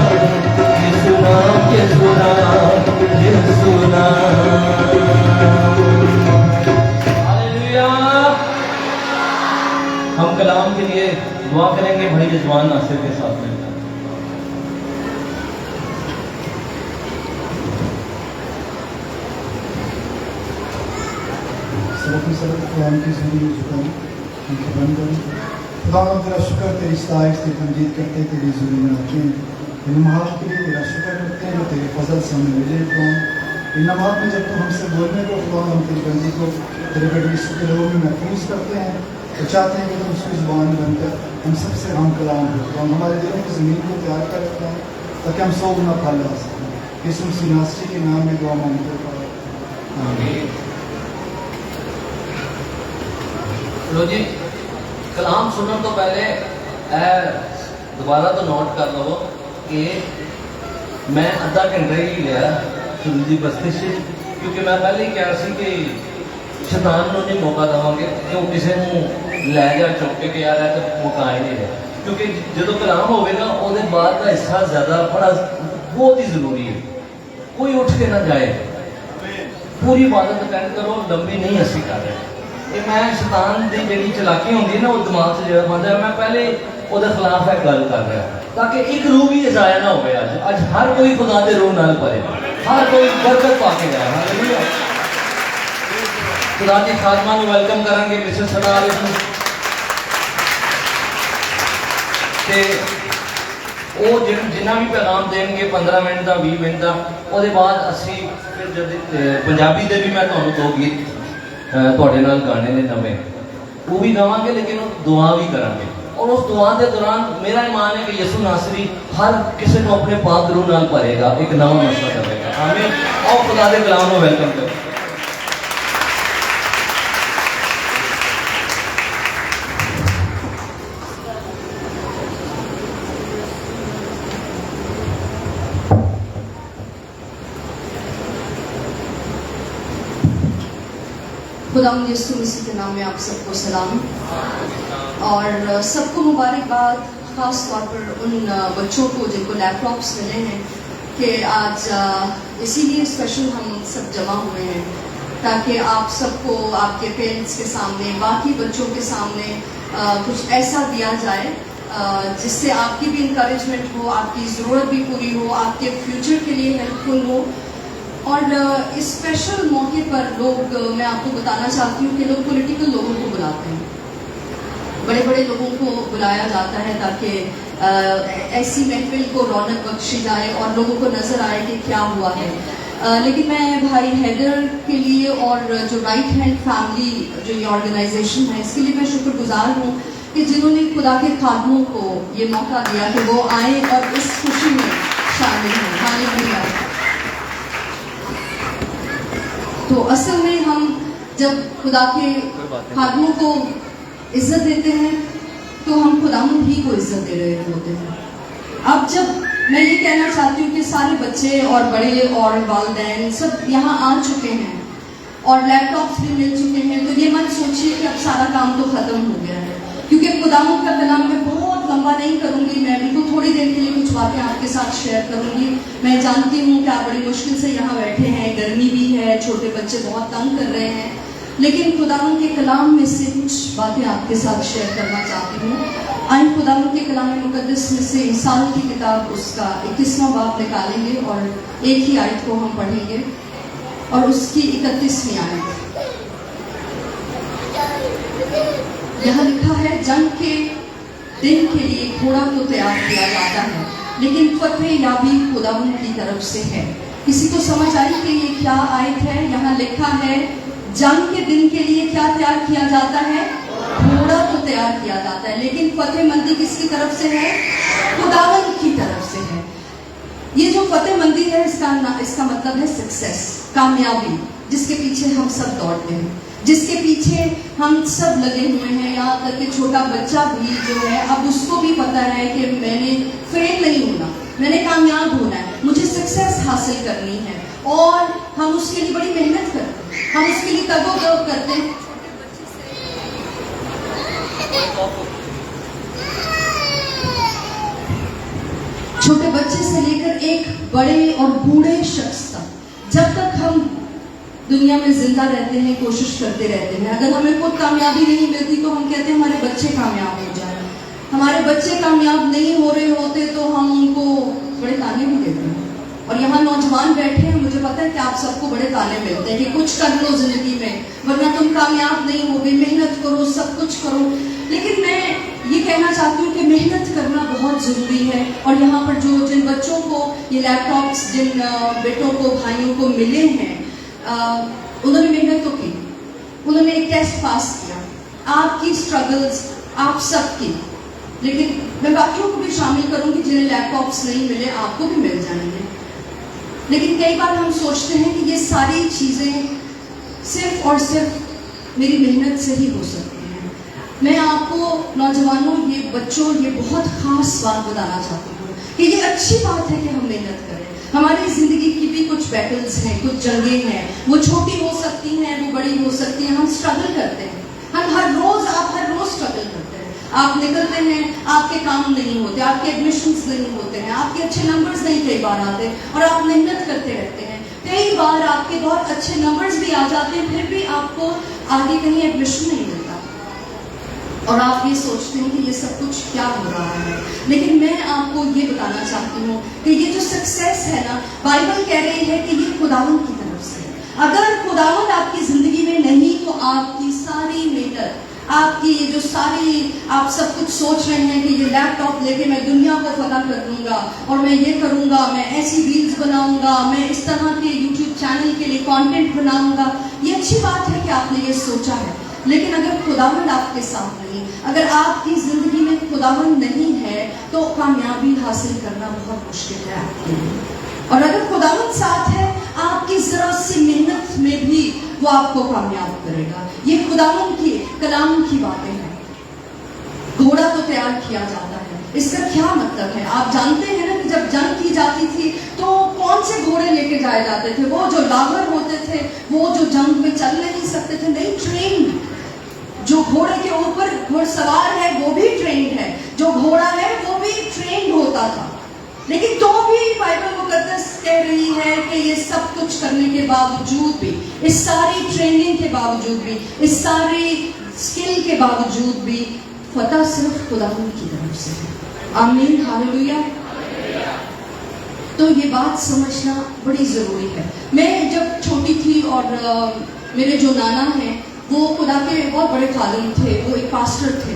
सुना, ये सुना, ये सुना। हालेलुया। हम कलाम के लिए दुआ करेंगे भाई रिजवान नासिर के साथ में। कलाम की ज़िंदगी झुकाऊं, उनके बंद करूं। खुदा तेरा शुक्र, तेरी तारीफ तेरी तमजीद करते हैं, तेरी ज़रूरी में आते हैं। इन नमाज के लिए तेरा शुक्र करते हैं जो तेरे फजल से हमें मिले। इन नमाज में जब तो हमसे बोलने को खुदा हम तेरी बंदी को तेरे बेटे यीशु के लोगों में महफूज करते हैं, तो चाहते हैं कि तुम उसकी ज़ुबान बनकर हम सबसे हम कलाम हो, तो हम हमारे दिलों की ज़मीन को तैयार कर रखते हैं ताकि हम 100 गुना फल ला सकें। यीशु मसीह नासरी के नाम में दुआ मांगते हैं, आमीन। लो जी, कलाम सुनने तो पहले दोबारा तो नोट कर लो कि मैं अद्धा घंटा ही लिया सुनदी बस्ती से, क्योंकि मैं पहले ही कहा सी कि शैतान को नहीं मौका देवांगे कि वो किसी को लै जा चुक के यार है तो मौका ही नहीं है, क्योंकि जो कलाम होगा वो बाद का हिस्सा ज़्यादा बड़ा बहुत ही ज़रूरी है। कोई उठ के ना जाए, पूरी इबादत अटेंड करो, लंबी नहीं असी कर रहे। ये मैं शैतान की जी चलाकी होंगी ना, वो दिमाग से जो बंद है, मैं पहले वो खिलाफ है गल कर रहा, ताकि एक रूह भी ज़ाया ना हो। अज हर कोई खुदा के रूह नाल परे, हर कोई बरकत पा के जाए। हालेलुया। खुदा की खादमा को वेलकम करेंगे मिसेस सना ते वो जिन्ना भी पैगाम देंगे 15 मिनट का 20 मिनट का, वो बाद असी फिर जब पंजाबी के भी मैं तुहानू 2 गीत तुहाडे नाल गाने ने नवे वो भी गावांगे, लेकिन दुआ भी करांगे। और उस दुआ के दौरान मेरा ईमान है कि यीशु नासरी हर किसी को अपने पाक रूह नाल भरेगा, एक नवा मसला करेगा। आमीन। और खुदा के कलाम को वेलकम करो। खुदा यीशु मसीह के नाम में आप सबको सलाम और सबको मुबारकबाद। ख़ास तौर पर उन बच्चों को जिनको लैपटॉप्स मिले हैं कि आज इसीलिए स्पेशल हम सब जमा हुए हैं ताकि आप सबको आपके पेरेंट्स के सामने, बाकी बच्चों के सामने कुछ ऐसा दिया जाए जिससे आपकी भी इंकरेजमेंट हो, आपकी ज़रूरत भी पूरी हो, आपके फ्यूचर के लिए हेल्पफुल हो। और इस स्पेशल मौके पर लोग, मैं आपको बताना चाहती हूँ कि लोग पॉलिटिकल लोगों को बुलाते हैं, बड़े बड़े लोगों को बुलाया जाता है ताकि ऐसी महफिल को रौनक बख्शी जाए और लोगों को नज़र आए कि क्या हुआ है। लेकिन मैं भाई हैदर के लिए और जो राइट हैंड फैमिली जो ये ऑर्गेनाइजेशन है, इसके लिए मैं शुक्रगुजार हूँ कि जिन्होंने खुदा के खादमों को ये मौका दिया कि वो आए और इस खुशी में शामिल हों। हालेलुया। तो असल में हम जब खुदा के खादमों को इज्जत देते हैं तो हम खुदावंद ही को इज्जत दे रहे होते हैं। अब जब मैं ये कहना चाहती हूँ कि सारे बच्चे और बड़े और वालिदैन सब यहाँ आ चुके हैं और लैपटॉप्स भी मिल चुके हैं, तो ये मत सोचिए कि अब सारा काम तो खत्म हो गया है, क्योंकि खुदावंद का कलाम मैं बहुत लंबा नहीं करूँगी। मैं बिल्कुल थोड़ी देर के लिए कुछ बातें आपके साथ शेयर करूँगी। मैं जानती हूँ कि आप बड़ी मुश्किल से यहाँ बैठे हैं, गर्मी भी है, छोटे बच्चे बहुत तंग कर रहे हैं, लेकिन खुदावंद के कलाम में से कुछ बातें आपके साथ शेयर करना चाहती हूँ। आइए खुदावंद के कलाम मुकद्दस में से इंसान की किताब उसका 21वां बाब निकालेंगे और एक ही आयत को हम पढ़ेंगे और उसकी 31वीं आयत। यहाँ लिखा है, जंग के दिन के लिए घोड़ा तो तैयार किया जाता है, लेकिन फतेह याबी खुदावंद की तरफ से है। किसी को समझ आई कि ये क्या आयत है? यहाँ लिखा है, जंग के दिन के लिए क्या तैयार किया जाता है? घोड़ा तो तैयार किया जाता है, लेकिन फतेहमंदी किसकी तरफ से है? खुदावंद की तरफ से है। ये जो फतेहमंदी है, इसका मतलब है सक्सेस, कामयाबी, जिसके पीछे हम सब दौड़ते हैं, जिसके पीछे हम सब लगे हुए हैं। यहाँ तक कि छोटा बच्चा भी जो है, अब उसको भी पता है कि मैंने फेल नहीं होना, मैंने कामयाब होना है। मुझे सक्सेस हासिल करनी है और हम उसके लिए बड़ी मेहनत करते हैं, हम उसके लिए तगोदर करते हैं। छोटे बच्चे से लेकर एक बड़े और बूढ़े शख्स तक, जब तक हम दुनिया में जिंदा रहते हैं कोशिश करते रहते हैं। अगर हमें कोई कामयाबी नहीं मिलती तो हम कहते हैं हमारे बच्चे कामयाब हो जाए। हमारे बच्चे कामयाब नहीं हो रहे होते तो हम उनको बड़े ताने भी देते हैं। और यहाँ नौजवान बैठे हैं, मुझे पता है कि आप सबको बड़े ताने मिलते हैं कि कुछ कर लो जिंदगी में वरना तुम कामयाब नहीं होगे, मेहनत करो, सब कुछ करो। लेकिन मैं ये कहना चाहती हूँ कि मेहनत करना बहुत जरूरी है। और यहाँ पर जिन बच्चों को ये लैपटॉप्स, जिन बेटों को, भाइयों को मिले हैं, उन्होंने मेहनत तो की, उन्होंने एक टेस्ट पास किया, आपकी स्ट्रगल्स आप सबकी। लेकिन मैं बाकियों को भी शामिल करूंगी जिन्हें लैपटॉप्स नहीं मिले, आपको भी मिल जाएंगे। लेकिन कई बार हम सोचते हैं कि ये सारी चीजें सिर्फ और सिर्फ मेरी मेहनत से ही हो सकती हैं। मैं आपको नौजवानों, ये बच्चों, ये बहुत खास बात बताना चाहती हूँ कि ये अच्छी बात है कि हम मेहनत करें। हमारी जिंदगी की भी कुछ बैटल्स हैं, कुछ जंगें हैं, वो छोटी हो सकती हैं, वो बड़ी हो सकती हैं। हम स्ट्रगल करते हैं, हम हर रोज स्ट्रगल करते हैं। आप निकलते हैं, आपके काम नहीं होते, आपके एडमिशन्स नहीं होते हैं, आपके अच्छे नंबर्स नहीं कई बार आते और आप मेहनत करते रहते हैं। कई बार आपके बहुत अच्छे नंबर्स भी आ जाते हैं, फिर भी आपको आगे कहीं एडमिशन नहीं मिलता और आप ये सोचते हैं कि ये सब कुछ क्या हो रहा है। लेकिन मैं आपको ये बताना चाहती हूँ कि ये जो सक्सेस है ना, बाइबल कह रही है कि ये खुदावंद की तरफ से। अगर खुदावंद आपकी जिंदगी में नहीं तो आपकी सारी मेहनत, आपकी ये जो सारी आप सब कुछ सोच रहे हैं कि ये लैपटॉप लेके मैं दुनिया को फतह कर दूंगा और मैं ये करूंगा, मैं ऐसी रील्स बनाऊंगा, मैं इस तरह के यूट्यूब चैनल के लिए कंटेंट बनाऊंगा, ये अच्छी बात है कि आपने ये सोचा है। लेकिन अगर खुदावंद आपके साथ नहीं, अगर आपकी जिंदगी में खुदावंद नहीं है तो कामयाबी हासिल करना बहुत मुश्किल है आपके लिए। और अगर खुदावंद साथ है, आपकी जरा सी मेहनत में भी वो आपको कामयाब करेगा। ये खुदावंद की कलाम की बातें हैं। घोड़ा तो तैयार किया जाता है, इसका क्या मतलब है? आप जानते हैं ना कि जब जंग की जाती थी तो कौन से घोड़े लेके जाए जाते थे? वो जो लागर होते थे, वो जो जंग में चल नहीं सकते थे, नहीं, ट्रेन। जो घोड़े के ऊपर घुड़सवार है वो भी ट्रेंड है, जो घोड़ा है वो भी ट्रेंड होता था। लेकिन तो भी बाइबल मुकद्दस कह रही है कि ये सब कुछ करने के बावजूद भी, इस सारी ट्रेनिंग के बावजूद भी, इस सारी स्किल के बावजूद भी फतह सिर्फ खुदावंद की तरफ से है। आमीन, हालेलुया। तो ये बात समझना बड़ी जरूरी है। मैं जब छोटी थी और मेरे जो नाना हैं वो खुदा के बहुत बड़े खादिम थे, वो एक पास्टर थे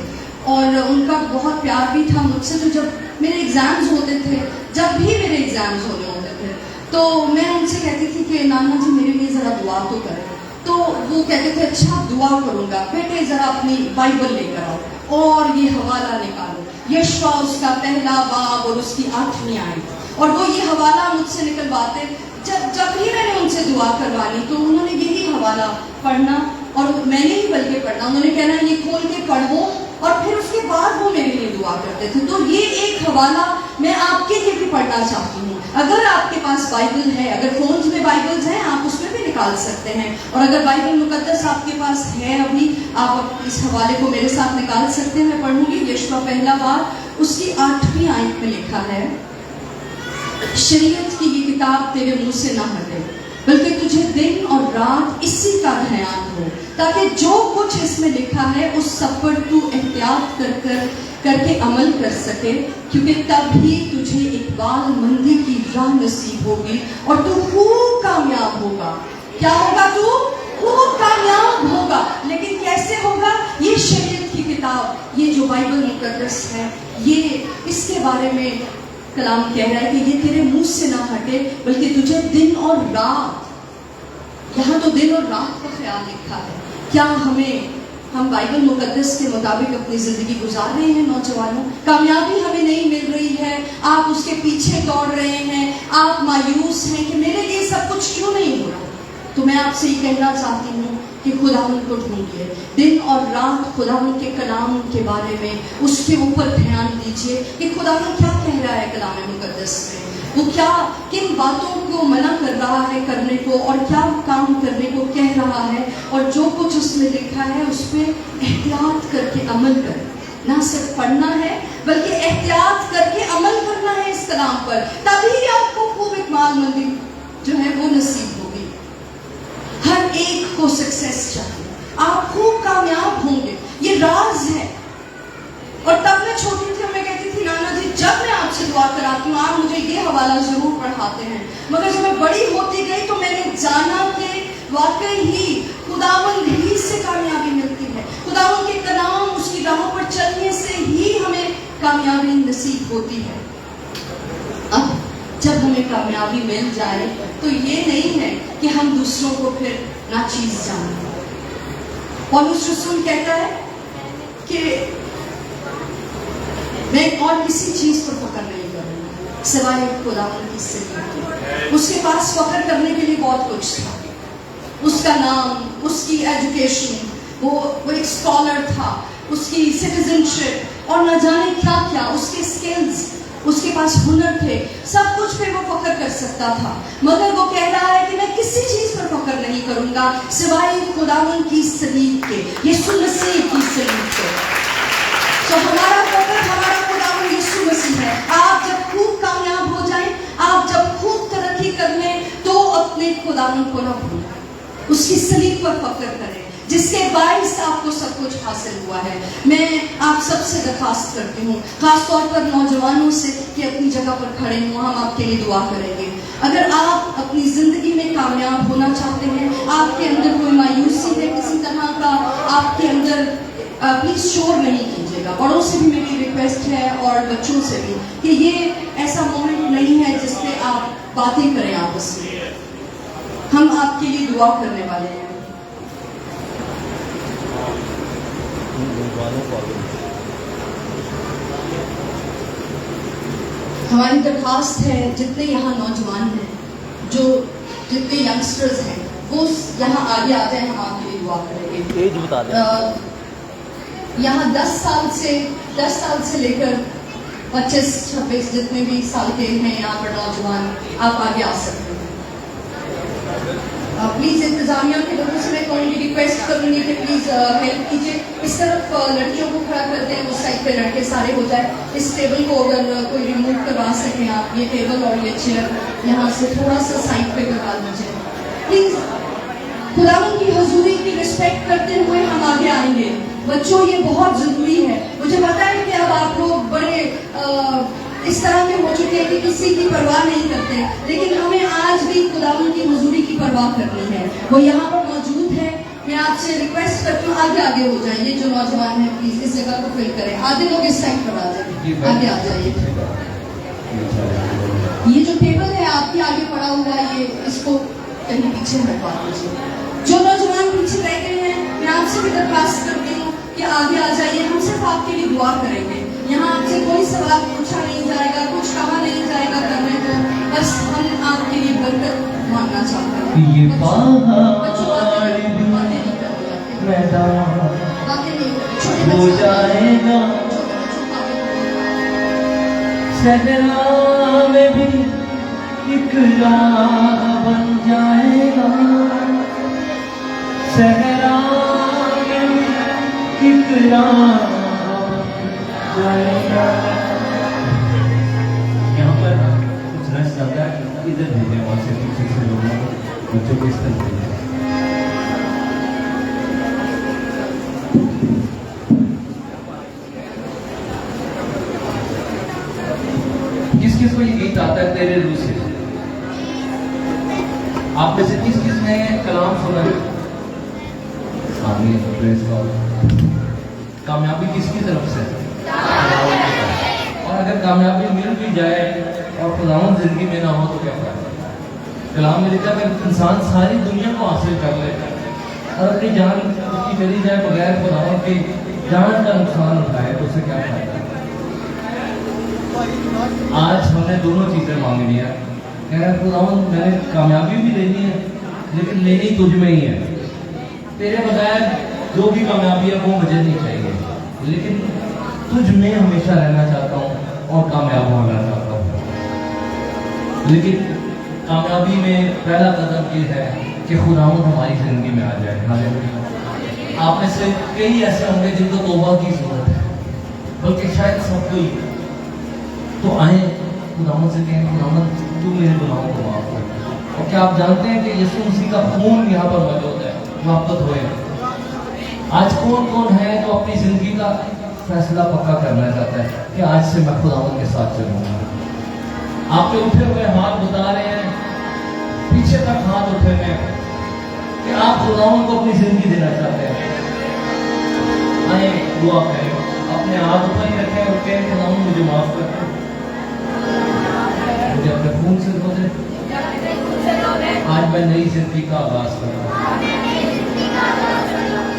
और उनका बहुत प्यार भी था मुझसे। तो जब मेरे एग्जाम्स होते थे, जब भी मेरे एग्जाम्स होने होते थे, तो मैं उनसे कहती थी कि नाना जी मेरे लिए जरा दुआ तो करें। तो वो कहते थे अच्छा दुआ करूंगा, बेटे जरा अपनी बाइबल लेकर आओ और ये हवाला निकालो, यशवा उसका पहला बाब और उसकी 8वीं आयत। और वो ये हवाला मुझसे निकलवाते। जब भी मैंने उनसे दुआ करवानी तो उन्होंने यही हवाला पढ़ना, और मैंने ही बल्कि पढ़ना, उन्होंने कहना ये खोल के पढ़ो, और फिर उसके बाद वो मेरे लिए दुआ करते थे। तो ये एक हवाला मैं आपके लिए भी पढ़ना चाहती हूँ। अगर आपके पास बाइबल है, अगर फोन्स में बाइबल्स हैं, आप उसमें भी निकाल सकते हैं। और अगर बाइबल मुकद्दस आपके पास है अभी, आप इस हवाले को मेरे साथ निकाल सकते हैं। मैं पढ़ूंगी यशवा पहला बाब, उसकी 8वीं आयत में लिखा है, शरीयत की ये किताब तेरे मुंह से ना हटे, बल्कि तुझे दिन और रात इसी का ध्यान हो, ताकि जो कुछ इसमें लिखा है उस सब पर तू एहतियात करके अमल कर सके, क्योंकि तभी तुझे इकबाल मंदी की राह नसीब होगी और तू खूब कामयाब होगा। क्या होगा? तू खूब कामयाब होगा। लेकिन कैसे होगा? ये शरीयत की किताब, ये जो बाइबल मुकद्दस है, ये इसके बारे में कलाम कह रहा है कि ये तेरे मुंह से ना हटे, बल्कि तुझे दिन और रात, यहाँ तो दिन और रात का ख्याल लिखा है। क्या हम बाइबल मुकद्दस के मुताबिक अपनी जिंदगी गुजार रहे हैं? नौजवानों, कामयाबी हमें नहीं मिल रही है, आप उसके पीछे दौड़ रहे हैं, आप मायूस हैं कि मेरे लिए सब कुछ क्यों नहीं हो रहा। तो मैं आपसे ये कहना चाहती हूँ कि खुदावंद को ढूंढिए, दिन और रात खुदावंद के कलाम के बारे में उसके ऊपर ध्यान दीजिए कि खुदावंद क्या कह रहा है कलाम मुकद्दस में। वो क्या किन बातों को मना कर रहा है करने को और क्या काम करने को कह रहा है, और जो कुछ उसने लिखा है उस पर एहतियात करके अमल कर। ना सिर्फ पढ़ना है बल्कि एहतियात करके अमल करना है इस कलाम पर, तभी आपको खूब इकमालमंदी जो है वो नसीब होगी। हर एक को सक्सेस चाहिए, आप खूब कामयाब होंगे, ये राज है। और तब मैं छोटी थी, मैं कहती थी नाना जी जब मैं आपसे दुआ कराती हूँ आप मुझे ये हवाला जरूर पढ़ाते हैं। मगर जब मैं बड़ी होती गई तो मैंने जाना कि वाकई ही खुदावंद ही से कामयाबी मिलती है, खुदावंद के कलाम उसकी राहों पर चलने से ही हमें कामयाबी नसीब होती है। अब जब हमें कामयाबी मिल जाए तो ये नहीं है कि हम दूसरों को फिर नाचीज जाने। पौलुस रसूल कहता है कि मैं और किसी चीज पर फख्र नहीं करूंगा सिवाय खुदावंद की सलीब के। उसके पास फख्र करने के लिए बहुत कुछ था, उसका नाम, उसकी एजुकेशन, वो एक स्कॉलर था, उसकी सिटीजनशिप और न जाने क्या क्या, उसके स्किल्स, उसके पास हुनर थे, सब कुछ पे वो फख्र कर सकता था। मगर वो कह रहा है कि मैं किसी चीज पर फख्र नहीं करूंगा सिवाय खुदावंद की सलीब के, यीशु मसीह की सलीब के। तो हमारा फख्र हमारा खुदावंद यीशु मसीह है। आप जब खूब कामयाब हो जाएं, आप जब खूब तरक्की कर लें तो अपने खुदावंद को ना भूलें, उसकी सलीब पर फख्र करें जिसके बाइस आपको सब कुछ हासिल हुआ है। मैं आप सबसे दरखास्त करती हूँ, खासतौर पर नौजवानों से, कि अपनी जगह पर खड़े हों, हम आपके लिए दुआ करेंगे। अगर आप अपनी जिंदगी में कामयाब होना चाहते हैं, आपके अंदर कोई मायूसी है किसी तरह का आपके अंदर, प्लीज शोर नहीं कीजिएगा। बड़ों से भी मेरी रिक्वेस्ट है और बच्चों से भी कि ये ऐसा मोमेंट नहीं है जिसपे आप बातें करें आपस में। हम आपके लिए दुआ करने वाले हैं। हमारी दरखास्त है जितने यहाँ नौजवान हैं, जितने यंगस्टर्स हैं, वो यहाँ आगे आ जाए, हम आपके लिए दुआ करेंगे। एज बता दें। यहाँ 10 साल से लेकर 25-26 जितने भी साल के हैं यहाँ पर नौजवान, आप आगे आ सकते हैं। प्लीज इंतजामिया के लोगों से मैं कहूँगी, रिक्वेस्ट करूँगी कि प्लीज हेल्प कीजिए। इस तरफ लड़कियों को खड़ा करते हैं, उस साइड पे लड़के सारे हो जाए। इस टेबल को अगर कोई रिमूव करवा सकें आप, ये टेबल और ये चेयर यहाँ से थोड़ा सा साइड पे करवा दीजिए प्लीज। खुदावंद की हुजूरी की रिस्पेक्ट करते हुए हम आगे आएंगे। बच्चों, ये बहुत जरूरी है। मुझे पता है कि अब आप लोग बड़े इस तरह के हो चुके हैं कि किसी की परवाह नहीं करते, लेकिन हमें आज भी खुदावंद की हुजूरी की परवाह करनी है। वो यहाँ पर मौजूद है। मैं आपसे रिक्वेस्ट करती हूँ आगे आगे हो जाइए। जो नौजवान है प्लीज इस जगह को फिल करें। आधे लोग इस साइड पर आ जाइए, आगे आ जाइए। ये जो टेबल है आपके आगे पड़ा हुआ है, ये इसको कहीं पीछे हटवा दीजिए। जो नौजवान पीछे रह गए हैं, मैं आपसे भी दरखास्त करती हूँ कि आगे आ जाइए। हम सिर्फ आपके लिए दुआ करेंगे। यहाँ आपसे कोई सवाल पूछा नहीं जाएगा, कुछ कहा नहीं जाएगा करने को, बस हम आपके लिए बरकत मांगना चाहते हैं। ये मैदान हो जाएगा, सहरा में भी एक राह बन जाएगा, सहरा में एक राह बन जाएगा। यहाँ पर कुछ रश ज्यादा है, इधर भेजे, वहाँ से पीछे से लोगों को, बच्चों को इस तरह भेजे। किस को ये गीत आता है, तेरे रूह से? आप में से किस ने कलाम सुना है? आमीन, प्रेज़ गॉड। कामयाबी किसकी तरफ से? और अगर कामयाबी मिल भी जाए और खुदावंद जिंदगी में ना हो तो क्या फायदा? कलाम में लिखा है कि इंसान सारी दुनिया को हासिल कर ले और अपनी जान उसकी चली जाए बगैर खुदावंद की जान का नुकसान उठाए तो उसे क्या फायदा? आज हमने दोनों चीजें मांग लिया। कह रहा खुदावंद मैंने कामयाबी भी लेनी है, लेकिन लेनी तुझ में ही है। तेरे बगैर जो भी कामयाबी है वो मुझे नहीं चाहिए, लेकिन तुझ में हमेशा रहना चाहता हूँ और कामयाब होना चाहता हूँ। लेकिन कामयाबी में पहला कदम ये है कि खुदावंद हमारी जिंदगी में आ जाए। हालेलुया। आप में से कई ऐसे होंगे जिनको तौबा की जरूरत है, बल्कि शायद सब कोई तो आए खुदावंद से कहें, खुदावंद तू मेरे गुनाहों को माफ कर। और क्या आप जानते हैं कि यीशु मसीह का खून यहाँ पर मौजूद है, वापस होए। आज कौन कौन है जो अपनी जिंदगी का फैसला पक्का करना चाहता है कि आज से मैं खुदावंद के साथ चलूंगा। आपके उठे हुए हाथ बता रहे हैं, पीछे तक हाथ उठे हुए हैं कि आप खुदावंद को अपनी जिंदगी देना चाहते हैं। आए दुआ करें, अपने हाथ ऊपर ही रखें और कहें, खुदावंद मुझे माफ कर दे, मुझे अपने खून से धो दे। आज मैं नई जिंदगी का आगाज कर रहा हूँ।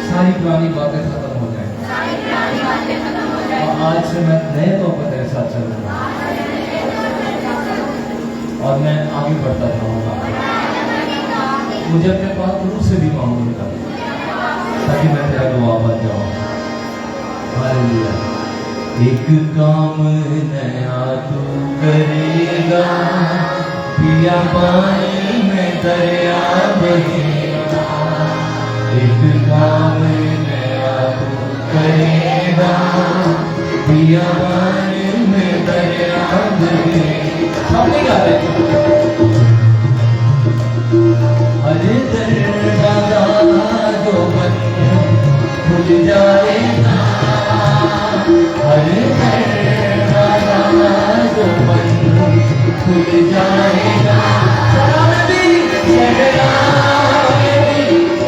सारी पुरानी बातें खत्म हो जाए और आज से मैं नए तौर पर तेरे साथ चल रहा हूँ और मैं आगे बढ़ता रहूंगा। मुझे अपने पास रूह से भी मांगूंगा ताकि मैं तेरा गवाह बन जाऊं। हालेलुया। एक काम नया तू करेगा, पिया पानी में दरिया बहेगा। एक काम नया तू करेगा, पिया पानी में दरिया बहेगा। सब नहीं गाते। हर दरवाजा जो बंद खुल जाएगा, हर दरवाजा जो बंद खुल जाएगा। सलाम भी सहरा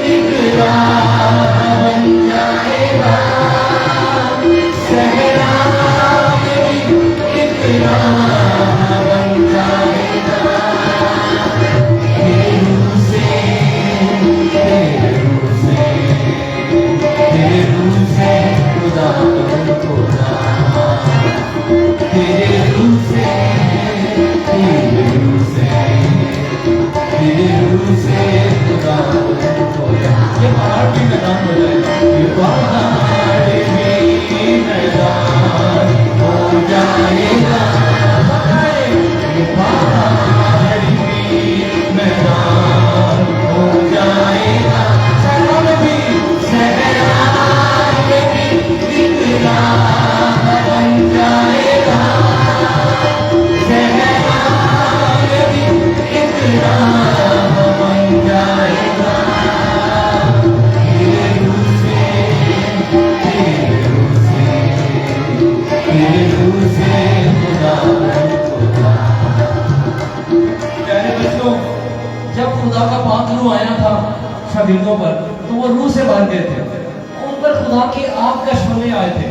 एक राह बन जाएगा, सहरा एक राह बन जाएगा। तेरे रूह से, तेरे रूह से, तेरे रूह से खुदा तुमको ना, तेरे रूह से, तेरे रूह से, तेरे रूह से खुदा तुमको ना। ये पहाड़ भी मैदान हो जाएगा, ये पहाड़ भी मैदान हो जाएगा, ये पहाड़ भी मैदान हो जाएगा। सहरा में भी, सहरा में भी एक राह बन जाएगा, सहरा में भी एक राह बन जाएगा। तेरे रूह से, तेरे रूह से, तेरे रूह से खुदा खुदा। प्यारे बच्चों, जब खुदा का पाक रूह आया था शागिर्दों पर, तो वो रूह से भर गए थे। उन पर खुदा की आग का शोले आए थे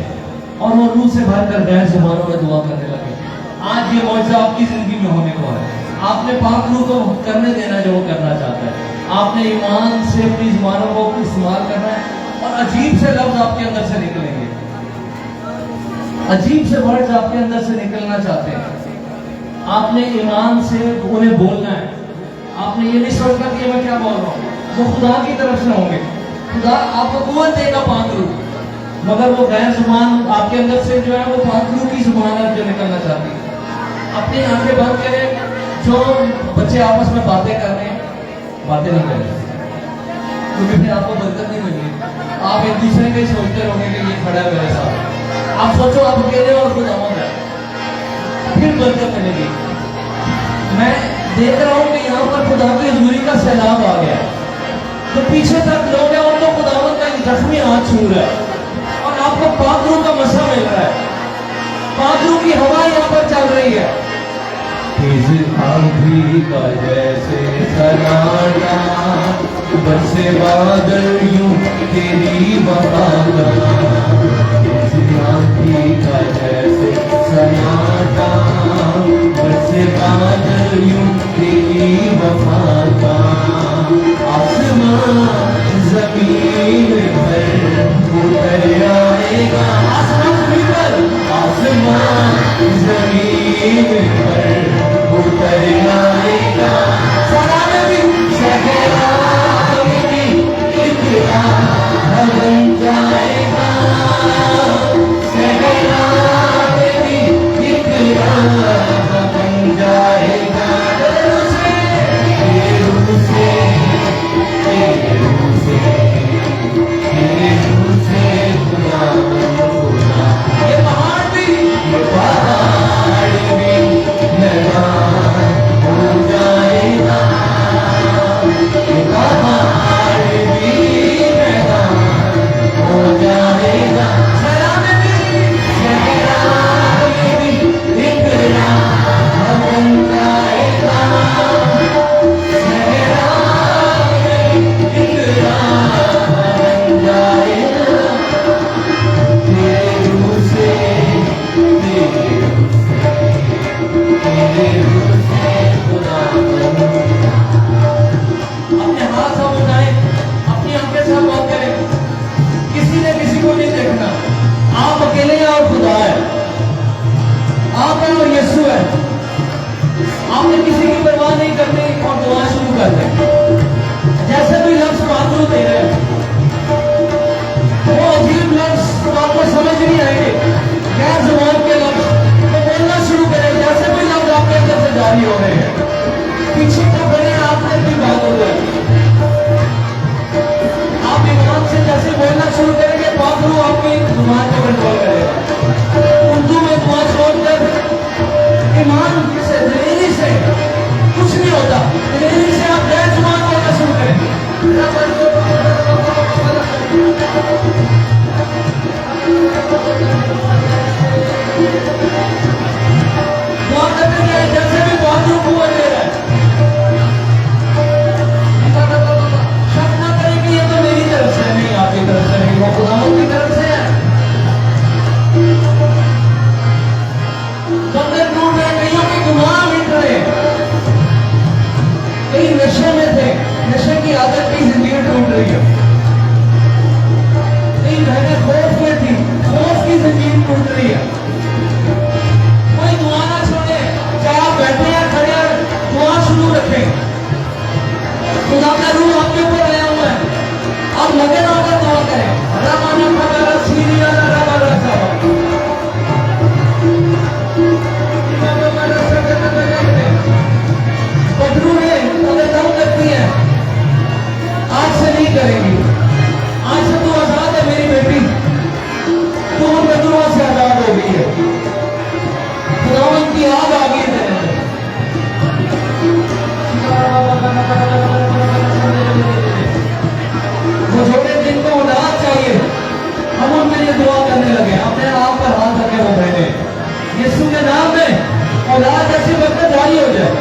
और वो रूह से भरकर गैर जुबानों में दुआ करने लगे। आज ये मौजूद आपकी जिंदगी में होने को है। आपने पाक रूह को करने देना जो वो करना चाहता है। आपने ईमान से अपनी जुबानों को इस्तेमाल करना है और अजीब से लफ्ज आपके अंदर से निकलेंगे, अजीब से वर्ड्स आपके अंदर से निकलना चाहते हैं। आपने ईमान से उन्हें बोलना है। आपने ये नहीं सोचना कि मैं क्या बोल रहा हूँ, वो खुदा की तरफ से होंगे। खुदा आपको कुव्वत देगा पाक रूह, मगर वो गैर जुबान आपके अंदर से जो है वो पाक रूह की जुबान है जो निकलना चाहती है। अपनी आंखें बंद करें। जो बच्चे आपस में बातें कर रहे हैं, बातें नहीं करें, क्योंकि फिर आपको बरकत नहीं मिलेगी। आप एक दूसरे के सोचते रहोगे कि ये खड़ा है मेरे साथ। आप सोचो आप अकेले और खुद अमन है, फिर बरकत मिलेगी। मैं देख रहा हूँ कि यहाँ पर खुदा की हजूरी का सैलाब आ गया, तो पीछे तक लोग हैं उनको खुदावंद का एक जख्मी हाथ छू रहा है और आपको पाक रूह का मसा मिल रहा है। पाक रूह की हवा यहाँ पर चल रही है। तेज आंधी का जैसे सन्नाटा, बरसे बादल यूं तेरी वफा का। तेज आंधी का जैसे सन्नाटा, बरसे बादल यूं तेरी वफा का। आसमां जमीन पर उतर आएगा, आसमां जमीन पर उतर आएगा। सहरा में भी एक राह बन जाएगा, सहरा में भी एक राह बन जाएगा। की आदत की जिंदगी टूट रही है। 3 महीने खौफ में थी, खौफ की जिंदगी टूट रही है। कोई दुआ ना छोड़े, चाहे आप बैठे हैं खड़े हैं, दुआ शुरू रखें। खुदा का रूह आपके ऊपर आया हुआ है, आप लगे ना होकर दुआ करें। रमाना खबरा सीरिया रमाना रखा पटरू है, अगर दम करती है, आज से नहीं करेगी। आज से तू आजाद है मेरी बेटी, तू उन पटरुओं से आजाद हो गई है। खुदावंत की आग आ गई है। वो छोटे दिन को उदास चाहिए, हम उनके लिए दुआ करने लगे। अपने आप पर हाथ रखे वो बहने, यीशु के नाम में औलाद ऐसी बरकत जारी हो जाए।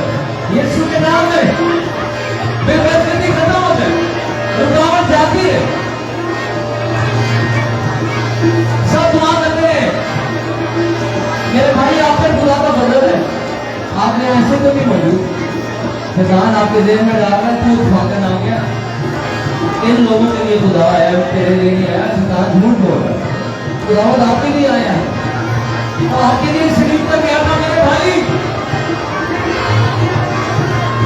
यीशु के नाम में बेबरकती खत्म हो जाए, रुकावट जाती है। सब दुआ करते हैं। मेरे भाई, आप पर खुदा का बदल है। आपने ऐसे तो नहीं मौजूद, शैतान आपके देह में डाल रहा है, तू खाकर ना गया। इन लोगों के लिए खुदा आया, तेरे लिए नहीं आया। शैतान झूठ बोल रहा है, खुदावत आपके लिए आया और आपके लिए शरीफ पर गया था। मेरे भाई,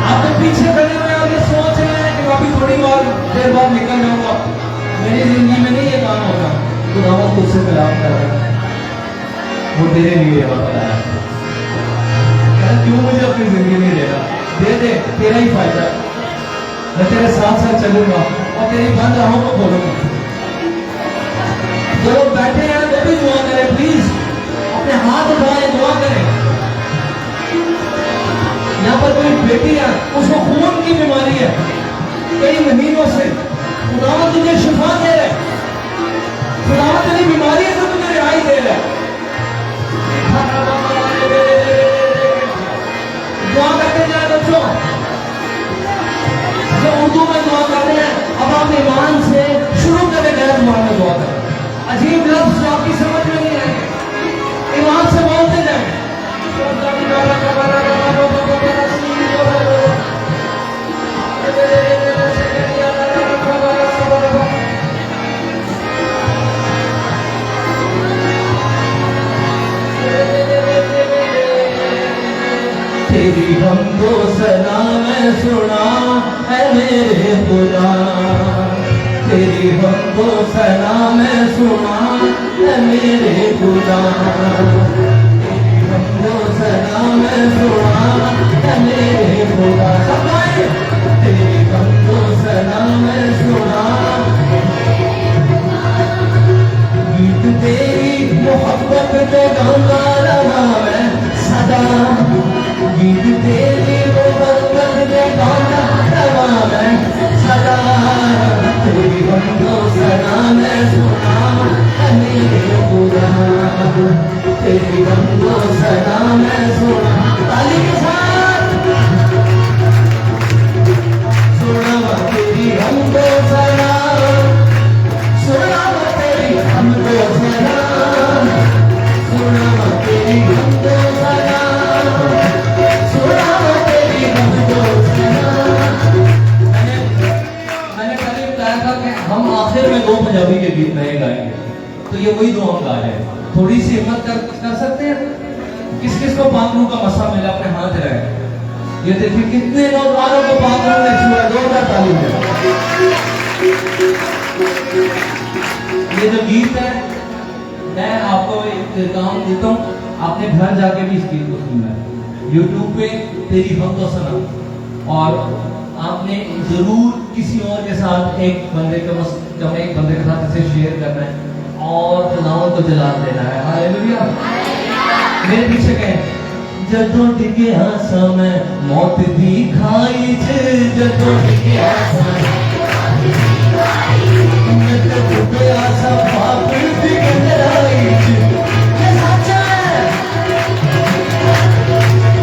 आप तो पीछे खड़े हुए और ये सोच रहे हैं कि अभी थोड़ी देर बाद निकल जाऊंगा, मेरी जिंदगी में नहीं ये काम होगा। खुदावत तुझसे कलाम कर रहा है, वो तेरे लिए यहाँ पर आया। क्यों मुझे अपनी जिंदगी नहीं देगा? दे दे, तेरा ही फायदा। मैं तेरे साथ साथ चलूंगा और तेरी बंद राहों को खोलूंगा। जो लोग बैठे हैं वो भी दुआ करें प्लीज, अपने हाथ उठाएं, दुआ करें। यहाँ पर कोई बेटी है, उसको खून की बीमारी है कई महीनों से। खुदावत तुझे शिफा दे रहा है, खुदावत तेरी बीमारी से तुझे रिहाई दे रहा है। दुआ करते जाए बच्चों, जो उर्दू में दुआ करते हैं, अब आप ईमान से शुरू करें, गैर जुबान में दुआ करें। अजीब लफ्ज जो आपकी समझ में नहीं आएंगे, ईमान से बोलते जाए। तेरी हमको सना मैं सुना है मेरे खुदा, तेरी हमको सना मैं सुना है मेरे खुदा, तेरी हमको सना मैं सुना है मेरे खुदा। तेरी हमको सना मैं सुना, गीत तेरी मोहब्बत को गाता रहा मैं सदा, गीत तेरी मोहब्बत को गाता रहा मैं सदा। तेरी हमको सना मैं सुना है मेरे खुदा, तेरी हमको सना मैं सुना। ताली के साथ सुना तेरी हमको सना, सुना तेरी हमको सना, सुना तेरी हमको सना, सुना तेरी हमको सना। मैंने पहले बताया था कि हम आखिर में 2 पंजाबी के गीत नए गाएंगे, तो ये वही 2 हम गा रहे हैं। थोड़ी सी हिम्मत कर सकते हैं? किस किस को पाखरू का मसा मिला, अपने हाथ रहे। ये देखिए कितने नौजवानों को पाखरू ने छुआ, 2 ताली में। ये जो गीत है, मैं आपको एक काम देता हूँ, आपने घर जाके भी इस गीत को सुनना है। YouTube पे तेरी हमको सना, और आपने जरूर किसी और के साथ एक बंदे के साथ इसे शेयर करना है और खुदावंत को जलाल देना है। हालेलुया। मेरे पीछे कहें, जदों टिकिया समय मौत दी खाई च, जदों टिकिया समय पाप दी गहराई च, ये सच है।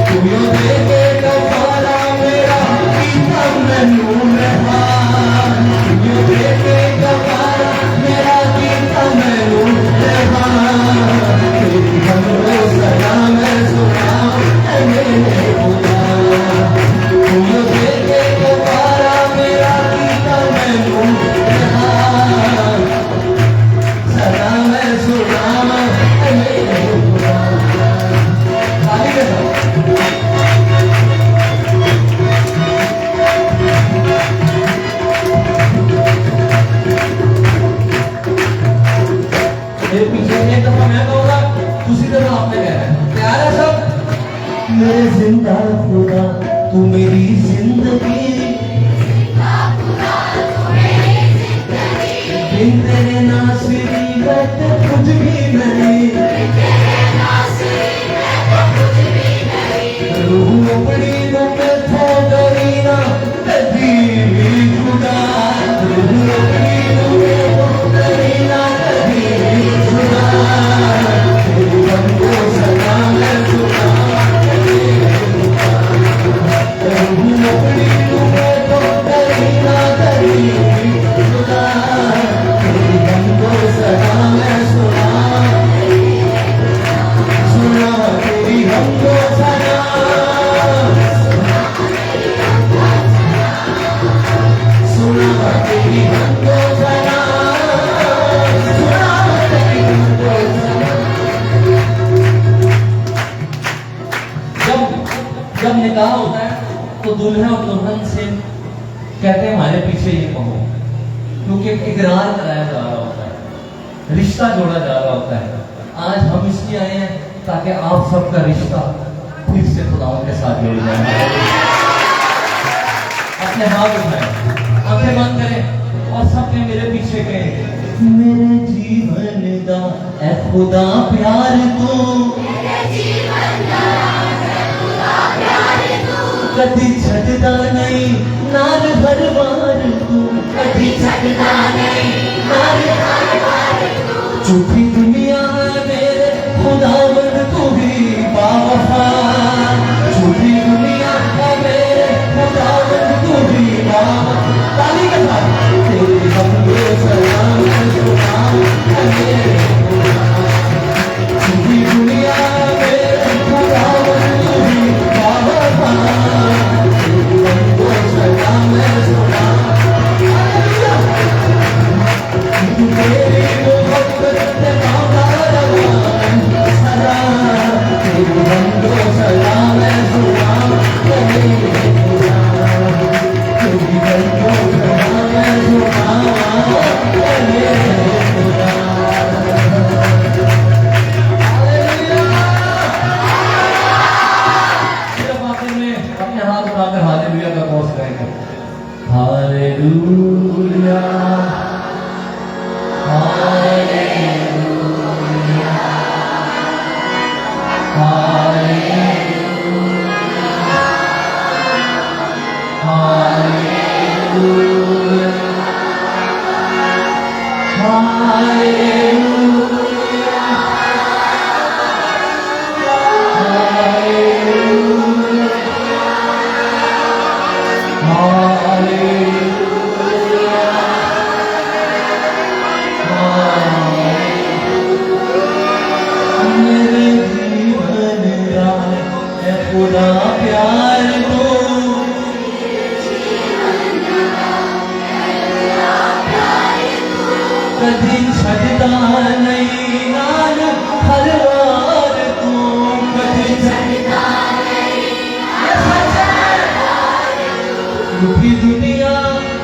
तू यो दे के कफारा मेरा कीता मैनू रहमान, तू यो दे के कफारा मेरा कीता मैनू रहमान। तेरी हमको सना मैं सुना है मेरे खुदा, तू यो दे के कफारा मेरा जिंदा खुदा तू मेरी जिंदगी, बिन तेरे नासिरी मैं तो कुछ भी नहीं, रूह अपनी तो मैं था डरीना कभी भी जुदा, रूह अपनी तो मैं था डरीना कभी भी जुदा, तेरी बंदो सदा मैं जुदा, रूह अपनी तो मैं था डरीना कभी भी जुदा, तेरी बंदो सदा मैं सुना, सुना तेरी बंदो सदा, सुना तेरी बंदो सदा, सुना तेरी बंदो सदा। जब निकाह होता है तो दूल्हा और दुल्हन से कहते हैं हमारे पीछे ये कहो, क्योंकि इकरार कराया जा रहा होता है, रिश्ता जोड़ा जा रहा होता है। आज हम इसलिए आए हैं ताकि आप सबका रिश्ता फिर से खुदाओं के साथ जुड़ जाए। अपने हाथ उठाएं, आंखें बंद करें और सबने मेरे पीछे कहें, मेरे जीवन दा ऐ खुदा प्यार तू, कदी छड़दा नहीं नाल हर बार तू, कदी छड़दा नहीं नाल हर बार तू, झूठी दुनिया मेरे खुदावंद तू ही बावफा, झूठी दुनिया मेरे खुदावंद तू ही बावफा। ताली के साथ तेरे हमदो सलाम सुना मेरे खुदा, झूठी दुनिया मेरे खुदावंद तू ही बावफा, तेरे हमदो सलाम सुना, तेरी मोहब्बत से मांगा रवान सदा, तेरी हमदो सलाम सुना मेरे खुदा, तेरी हमदो सलाम सुना मेरे खुदा। सिर्फ आखिर में अपने हाथ उठाकर हालेलुया का घोष करेंगे, हालेलुया कभी छड़दा नहीं नाल हर बार तू, कभी छड़दा नहीं हर बार तू, झूठी दुनिया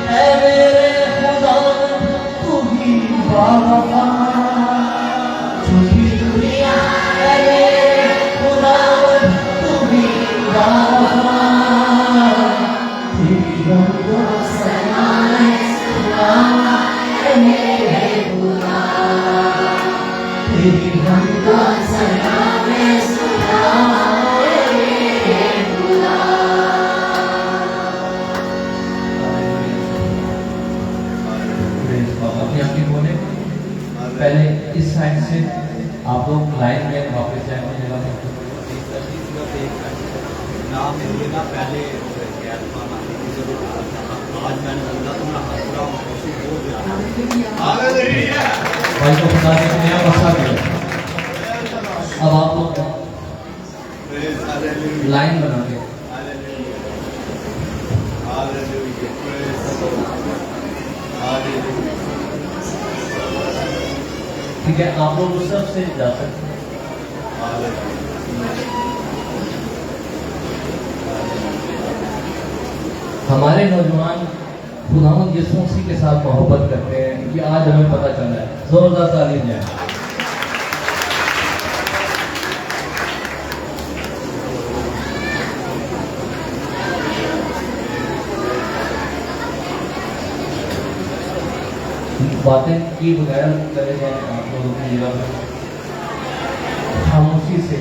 है मेरे खुदा तू ही बावफा, झूठी दुनिया है मेरे खुदा तू ही बावफा, तेरी बंदो सलाम सुना मेरे खुदा, तेरी बंदो सलाम सुना मेरे खुदा। अपनी अपनी बोले, पहले इस साइड से आप लोग लाइन में वापस जाए अपनी जगह पे। नाम लेना पहले आज मैंने बोला तुम्हारा हाथ पूरा खुशी हो गया। भाई को खुदा ने एक नया बक्सा दिया। अब आप लोग लाइन बना के ठीक है, आप लोग उस तरफ से जा सकते हैं। हमारे नौजवान खुदावंद यीशु मसीह के साथ मोहब्बत करते हैं, ये आज हमें पता चला है। जोरदार ताली दें। बातें की बगैर चले जाए आप लोगों की जगह खामोशी से।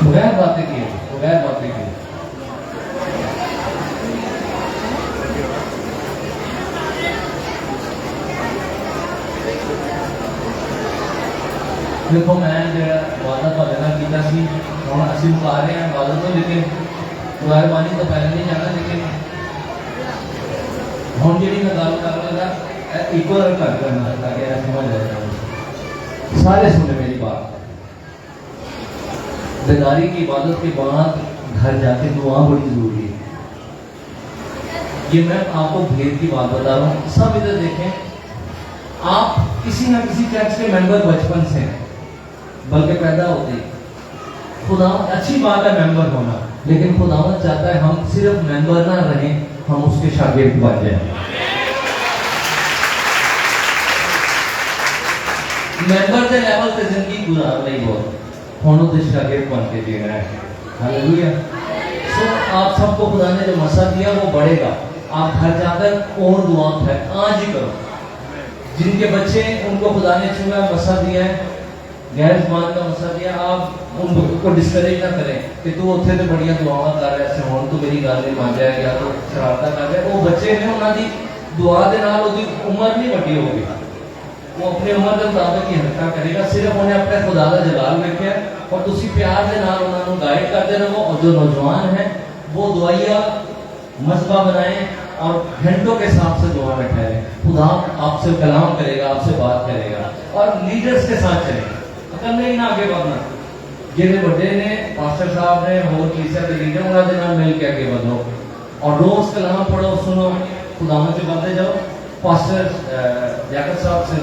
बगैर बातें किए, बगैर बातें किए। देखो मैं जो वादा ਤੁਹਾਡੇ ਨਾਲ ਕੀਤਾ ਸੀ ਹੁਣ ਅਸੀਂ ਮੁਕਾ ਰਹੇ ਹਾਂ ਵਾਦਾ ਤੋਂ, लेकिन मेहरबानी तो पहले नहीं जाना, लेकिन हम जी मैं गल कर रहा इक्वल कर करना ताकि समझ आ जाए। सारे सुने मेरी बात। बेदारी की इबादत के बाद घर जाके दुआ बड़ी जरूरी है। ये मैं आपको भेद की बात बता रहा हूँ, सब इधर देखें। आप किसी ना किसी चर्च के मेंबर बचपन से हैं, बल्कि पैदा होते ही। खुदा अच्छी बात है मेंबर होना, लेकिन खुदावंद चाहता है हम सिर्फ मेंबर ना रहें, हम उसके शागिर्द बन जाएं। मेंबर के लेवल पे जिंदगी गुजार नहीं बहुत, होनो तो शागिर्द बन के जीना है। हालेलुया। सो आप सबको खुदा ने जो मसा दिया वो बढ़ेगा। आप घर जाकर और दुआ है आज ही करो। जिनके बच्चे उनको खुदा ने चुना मसा दिया है, गैर मान का मसा दिया, आप उनको डिस्करेज ना करें कि तू उत्थे तो बढ़िया दुआवां कर रहा है, हुण तू मेरी गल नहीं मान रहा या तो शरारता कर रहा। वो बच्चे ने उन्होंने दुआ के नाल उहदी उम्र नहीं वड्डी होगी, वो अपनी उम्र के मुताबिक ही हरकत करेगा। सिर्फ उन्हें अपने खुदा का जलाल रखा और तुसी प्यार के नाल उन्होंने गाइड करते रहो। और जो नौजवान है वो दुआइया मसबा बनाए और घंटों के हिसाब से दुआ में ठहरे। खुदा आपसे कलाम करेगा, आपसे बात करेगा और लीडर्स के साथ चलेगा। अकल नहीं ना आगे बढ़ना, जिन्हें बड़े ने पास्टर साहब ने होर कलीसिया के लीडर उन्होंने नाल मिल के आगे बढ़ो और रोज कलाम पढ़ो, सुनो, खुदा से बढ़ते जाओ। पास्टर जैकब साहब से